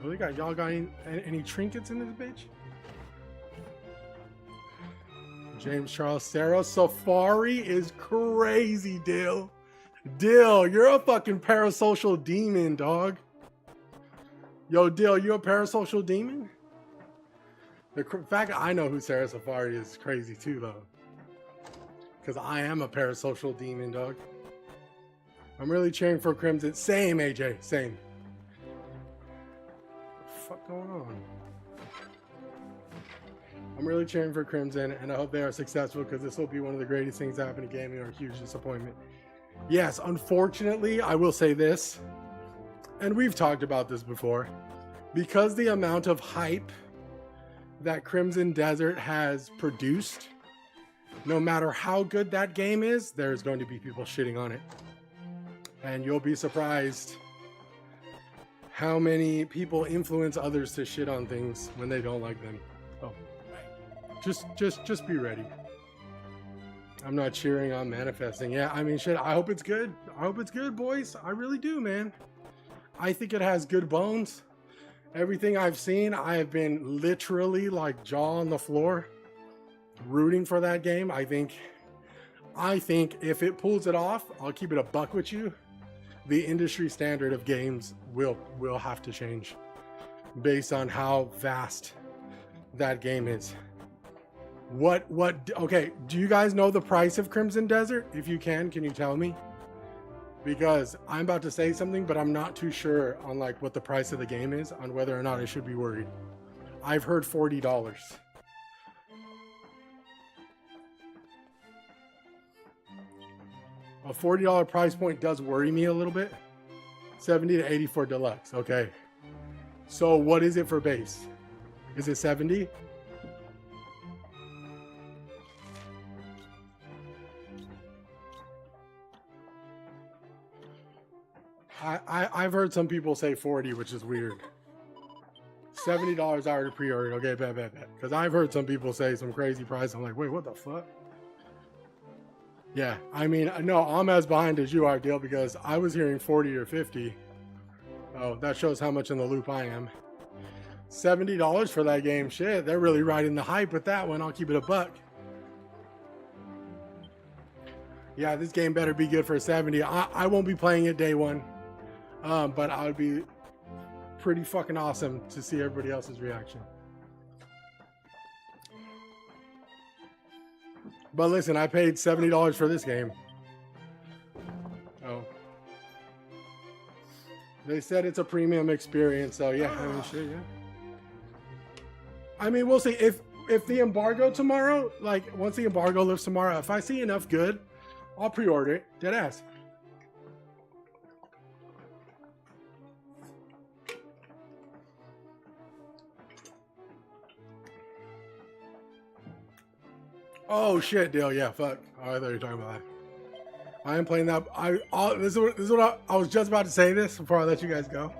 Yo, y'all got any trinkets in this bitch? James Charles Sarah. Safari is crazy, Dill. Dill, you're a fucking parasocial demon, dog. Yo, Dill, you a parasocial demon? The fact I know who Sarah Safari is crazy too, though. Because I am a parasocial demon, dog. I'm really cheering for Crimson. Same, AJ. Same. What the fuck going on? I'm really cheering for Crimson, and I hope they are successful because this will be one of the greatest things that happen to gaming, or a huge disappointment. Yes, unfortunately, I will say this, and we've talked about this before, because the amount of hype that Crimson Desert has produced, no matter how good that game is, there's going to be people shitting on it. And you'll be surprised how many people influence others to shit on things when they don't like them. Oh, just be ready. I'm not cheering on manifesting. Yeah, I mean, shit, I hope it's good. I hope it's good, boys. I really do, man. I think it has good bones. Everything I've seen, I have been literally like jaw on the floor rooting for that game. I think if it pulls it off, I'll keep it a buck with you. The industry standard of games will have to change based on how vast that game is. Okay, do you guys know the price of Crimson Desert? If you can you tell me? Because I'm about to say something, but I'm not too sure on like what the price of the game is, on whether or not I should be worried. I've heard $40. A $40 price point does worry me a little bit. 70 to 80 for deluxe. Okay. So what is it for base? Is it 70? I've heard some people say 40, which is weird. $70 I already pre-ordered. Okay, bet. Because I've heard some people say some crazy price. I'm like, wait, what the fuck? Yeah, I mean, no, I'm as behind as you are, Dale, because I was hearing 40 or 50. Oh, that shows how much in the loop I am. $70 for that game. Shit, they're really riding the hype with that one. I'll keep it a buck. Yeah, this game better be good for 70. I won't be playing it day one. But I would be pretty fucking awesome to see everybody else's reaction. But listen, I paid $70 for this game. Oh. They said it's a premium experience, so yeah, I mean, shit, yeah. I mean, we'll see. If the embargo tomorrow, like, once the embargo lifts tomorrow, if I see enough good, I'll pre-order it. Deadass. Oh shit, Dale. Yeah, fuck. Oh, I thought you were talking about that. I am playing that. This is what I was just about to say this before I let you guys go.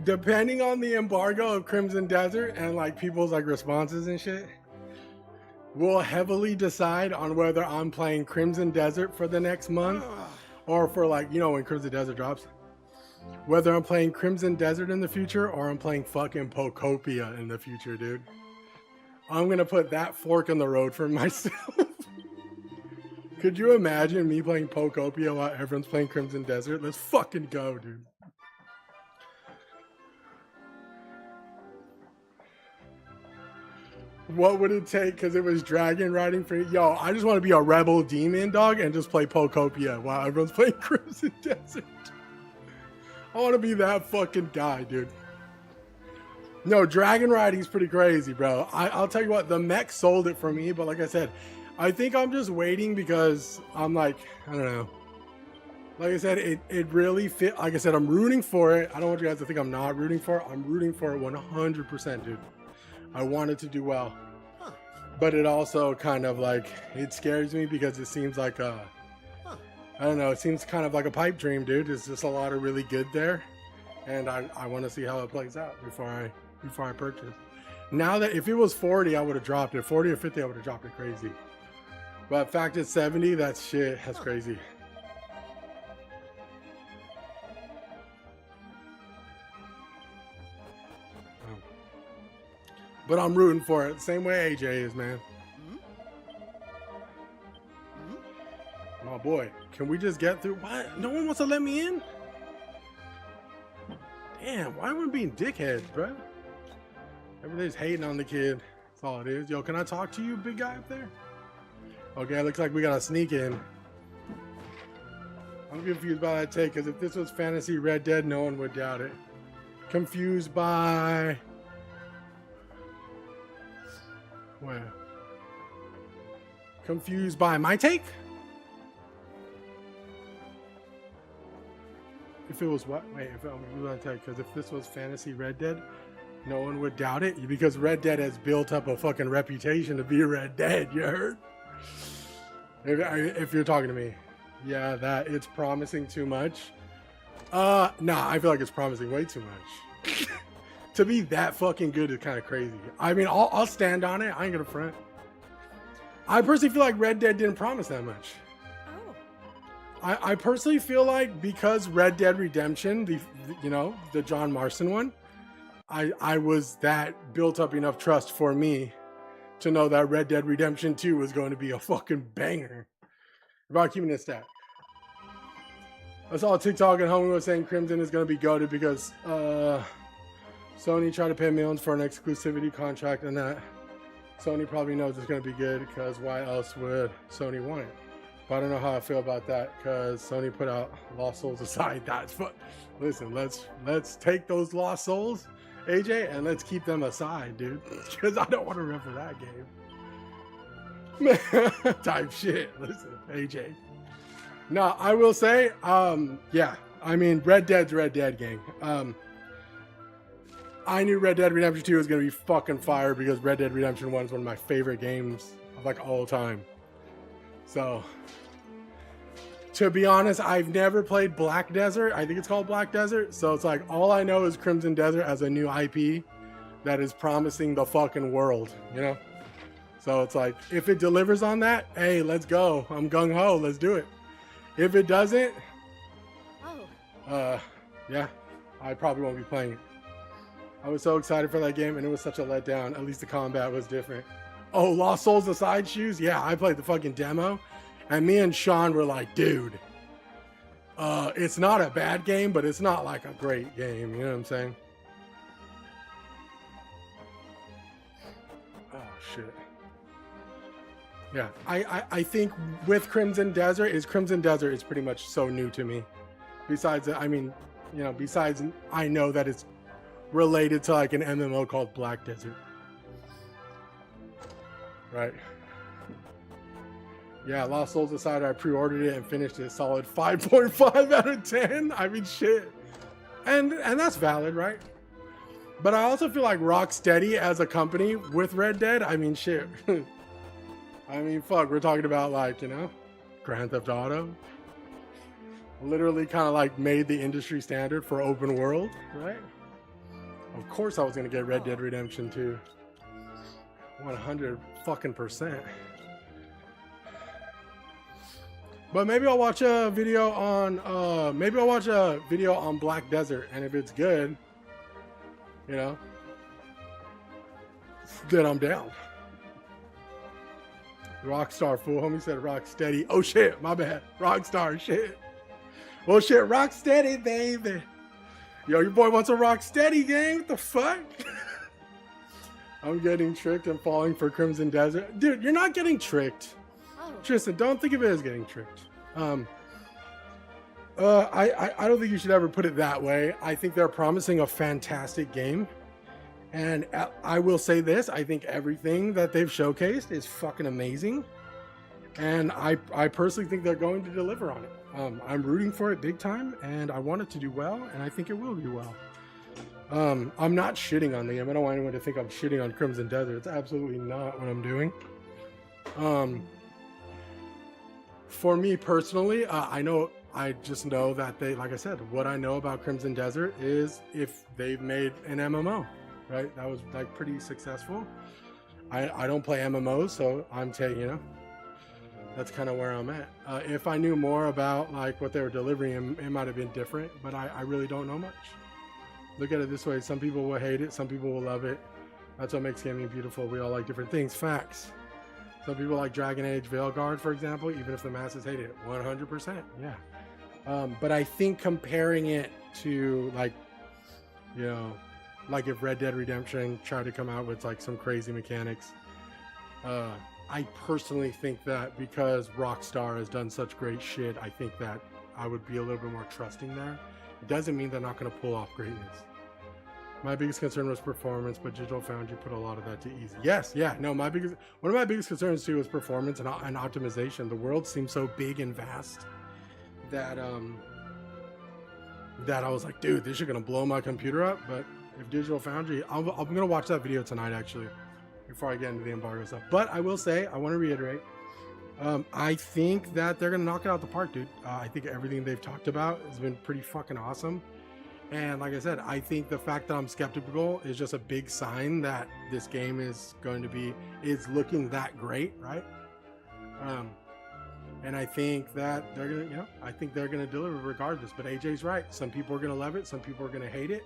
Depending on the embargo of Crimson Desert and like people's like responses and shit, will heavily decide on whether I'm playing Crimson Desert for the next month or for like, you know, when Crimson Desert drops. Whether I'm playing Crimson Desert in the future or I'm playing fucking Pokopia in the future, dude. I'm gonna put that fork in the road for myself. Could you imagine me playing Pokopia while everyone's playing Crimson Desert? Let's fucking go, dude. what would it take? Because it was dragon riding for yo. I just want to be a rebel demon dog and just play Pokopia while everyone's playing Crimson Desert. I want to be that fucking guy, dude. No, dragon riding's pretty crazy, bro. I'll tell you what, the mech sold it for me, but like I said, I think I'm just waiting because I'm like, I don't know. Like I said, it really fit. Like I said, I'm rooting for it. I don't want you guys to think I'm not rooting for it. I'm rooting for it 100%, dude. I want it to do well. Huh. But it also kind of like, it scares me because it seems like I don't know, it seems kind of like a pipe dream, dude. There's just a lot of really good there. And I want to see how it plays out before I purchase. Now that if it was 40, I would have dropped it. 40 or 50, I would have dropped it crazy. But fact it's 70, that's shit. That's crazy. But I'm rooting for it. Same way AJ is, man. Oh boy, can we just get through? What? No one wants to let me in? Damn, why are we being dickheads, bro? Everybody's hating on the kid. That's all it is. Yo, can I talk to you, big guy up there? Okay, looks like we gotta sneak in. I'm confused by that take, because if this was Fantasy Red Dead, no one would doubt it. Confused by... Where? Confused by my take? If it was what? Wait, if I'm gonna take, because if this was Fantasy Red Dead, no one would doubt it, because Red Dead has built up a fucking reputation to be Red Dead. You heard? If you're talking to me, yeah, that it's promising too much. Nah, I feel like it's promising way too much. To be that fucking good is kind of crazy. I mean, I'll stand on it. I ain't gonna front. I personally feel like Red Dead didn't promise that much. Oh. I personally feel like because Red Dead Redemption, the John Marston one, I was that built up enough trust for me to know that Red Dead Redemption 2 was going to be a fucking banger. About keeping this stat. I saw a TikTok and homie was saying Crimson is going to be goated because Sony tried to pay millions for an exclusivity contract, and that Sony probably knows it's going to be good, because why else would Sony want it? But I don't know how I feel about that, because Sony put out Lost Souls aside. That's what. Listen, let's take those Lost Souls, AJ, and let's keep them aside, dude, because I don't want to remember that game. Type shit. Listen, AJ. No, I will say, yeah. I mean, Red Dead's Red Dead, gang. I knew Red Dead Redemption 2 was going to be fucking fire because Red Dead Redemption 1 is one of my favorite games of like all time. So, to be honest, I've never played Black Desert. I think it's called Black Desert. So it's like, all I know is Crimson Desert as a new IP that is promising the fucking world, you know? So it's like, if it delivers on that, hey, let's go. I'm gung-ho. Let's do it. If it doesn't, yeah, I probably won't be playing it. I was so excited for that game, and it was such a letdown. At least the combat was different. Oh, Lost Souls the side shoes? Yeah, I played the fucking demo, and me and Sean were like, dude, it's not a bad game, but it's not like a great game. You know what I'm saying? Oh, shit. Yeah, I think with Crimson Desert is pretty much so new to me. Besides, I mean, you know, besides I know that it's related to like an MMO called Black Desert. Right. Yeah, Lost Souls aside, I pre-ordered it and finished it. Solid 5.5 out of 10. I mean, shit. And that's valid, right? But I also feel like Rocksteady as a company with Red Dead, I mean, shit. I mean, fuck, we're talking about like, you know, Grand Theft Auto. Literally kind of like made the industry standard for open world, right? Of course I was going to get Red Dead Redemption 2. 100 fucking %. But maybe I'll watch a video on Black Desert, and if it's good, you know, then I'm down. Rockstar fool, homie said Rocksteady. Oh shit, my bad. Rockstar shit. Well shit, Rocksteady, baby. Yo, your boy wants a Rocksteady game. What the fuck? I'm getting tricked and falling for Crimson Desert. Dude, you're not getting tricked. Oh. Tristan, don't think of it as getting tricked. I don't think you should ever put it that way. I think they're promising a fantastic game. And I will say this, I think everything that they've showcased is fucking amazing. And I personally think they're going to deliver on it. I'm rooting for it big time, and I want it to do well, and I think it will do well. I'm not shitting on the game. I don't want anyone to think I'm shitting on Crimson Desert. It's absolutely not what I'm doing. For me personally, I just know that they, like I said, what I know about Crimson Desert is if they've made an MMO, right? That was like pretty successful. I don't play MMOs, so I'm taking, you know, that's kind of where I'm at. If I knew more about like what they were delivering, it might have been different, but I really don't know much. Look at it this way. Some people will hate it. Some people will love it. That's what makes gaming beautiful. We all like different things. Facts. Some people like Dragon Age Veilguard, for example, even if the masses hate it. 100%. Yeah. But I think comparing it to like, you know, like if Red Dead Redemption tried to come out with like some crazy mechanics, I personally think that because Rockstar has done such great shit, I think that I would be a little bit more trusting there. It doesn't mean they're not going to pull off greatness. My biggest concern was performance, but Digital Foundry put a lot of that to easy. Yes, yeah, no, one of my biggest concerns too was performance and optimization. The world seems so big and vast that that I was like, dude, this is gonna blow my computer up. But if Digital Foundry, I'm gonna watch that video tonight actually, before I get into the embargo stuff. But I will say, I want to reiterate, I think that they're gonna knock it out the park, dude. I think everything they've talked about has been pretty fucking awesome. And like I said, I think the fact that I'm skeptical is just a big sign that this game is looking that great, right? And I think that they're gonna, you know, I think they're gonna deliver regardless. But AJ's right. Some people are gonna love it. Some people are gonna hate it.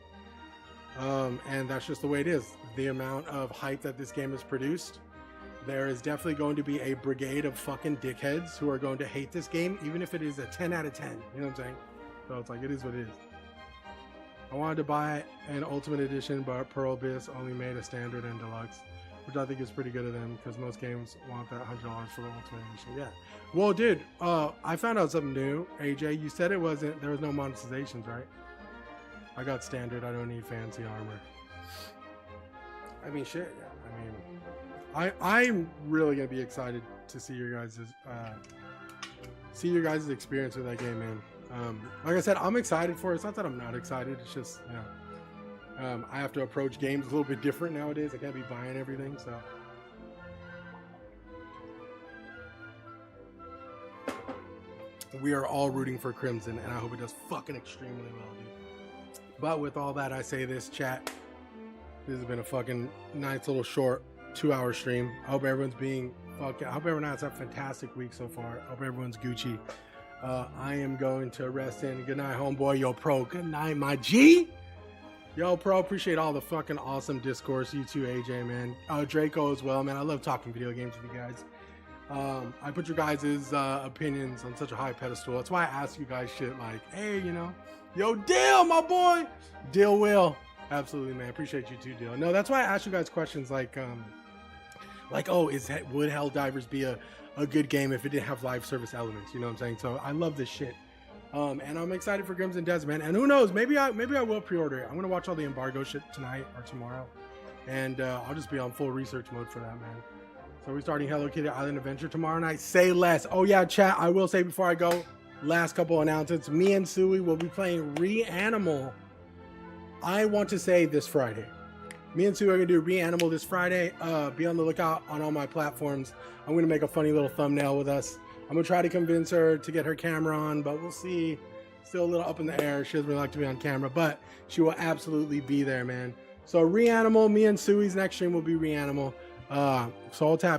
And that's just the way it is. The amount of hype that this game has produced, there is definitely going to be a brigade of fucking dickheads who are going to hate this game, even if it is a 10 out of 10. You know what I'm saying? So it's like, it is what it is. I wanted to buy an Ultimate Edition, but Pearl Abyss only made a Standard and Deluxe, which I think is pretty good of them because most games want that $100 for the Ultimate Edition. Yeah. Well, dude, I found out something new. AJ, you said there was no monetizations, right? I got Standard. I don't need fancy armor. I mean, shit. Yeah. I mean, I'm really gonna be excited to see your guys' experience with that game, man. Like I said, I'm excited for it. It's not that I'm not excited. It's just, you know, I have to approach games a little bit different nowadays. I can't be buying everything, so. We are all rooting for Crimson, and I hope it does fucking extremely well, dude. But with all that, I say this, chat. This has been a fucking nice little short 2-hour stream. I hope everyone's I hope everyone has a fantastic week so far. I hope everyone's Gucci. I am going to rest in. Good night, homeboy. Yo, Pro. Good night, my G. Yo, Pro. Appreciate all the fucking awesome discourse. You too, AJ, man. Draco as well, man. I love talking video games with you guys. I put your guys' opinions on such a high pedestal. That's why I ask you guys shit like, hey, you know, yo, Dill, my boy. Dill Will. Absolutely, man. Appreciate you too, Dill. No, that's why I ask you guys questions like, oh, would Helldivers be a good game if it didn't have live service elements? You know what I'm saying? So I love this shit. And I'm excited for Crimson Desert, man. And who knows? Maybe I will pre-order it. I'm gonna watch all the embargo shit tonight or tomorrow, and I'll just be on full research mode for that, man. So we're starting Hello Kitty Island Adventure tomorrow night. Say less. Oh yeah, chat. I will say before I go, last couple announcements. Me and Sui will be playing Reanimal. I want to say this Friday. Me and Sue are going to do Reanimal this Friday. Be on the lookout on all my platforms. I'm going to make a funny little thumbnail with us. I'm going to try to convince her to get her camera on, but we'll see. Still a little up in the air. She doesn't really like to be on camera, but she will absolutely be there, man. So Reanimal, me and Sui's next stream will be Reanimal. So I'll tap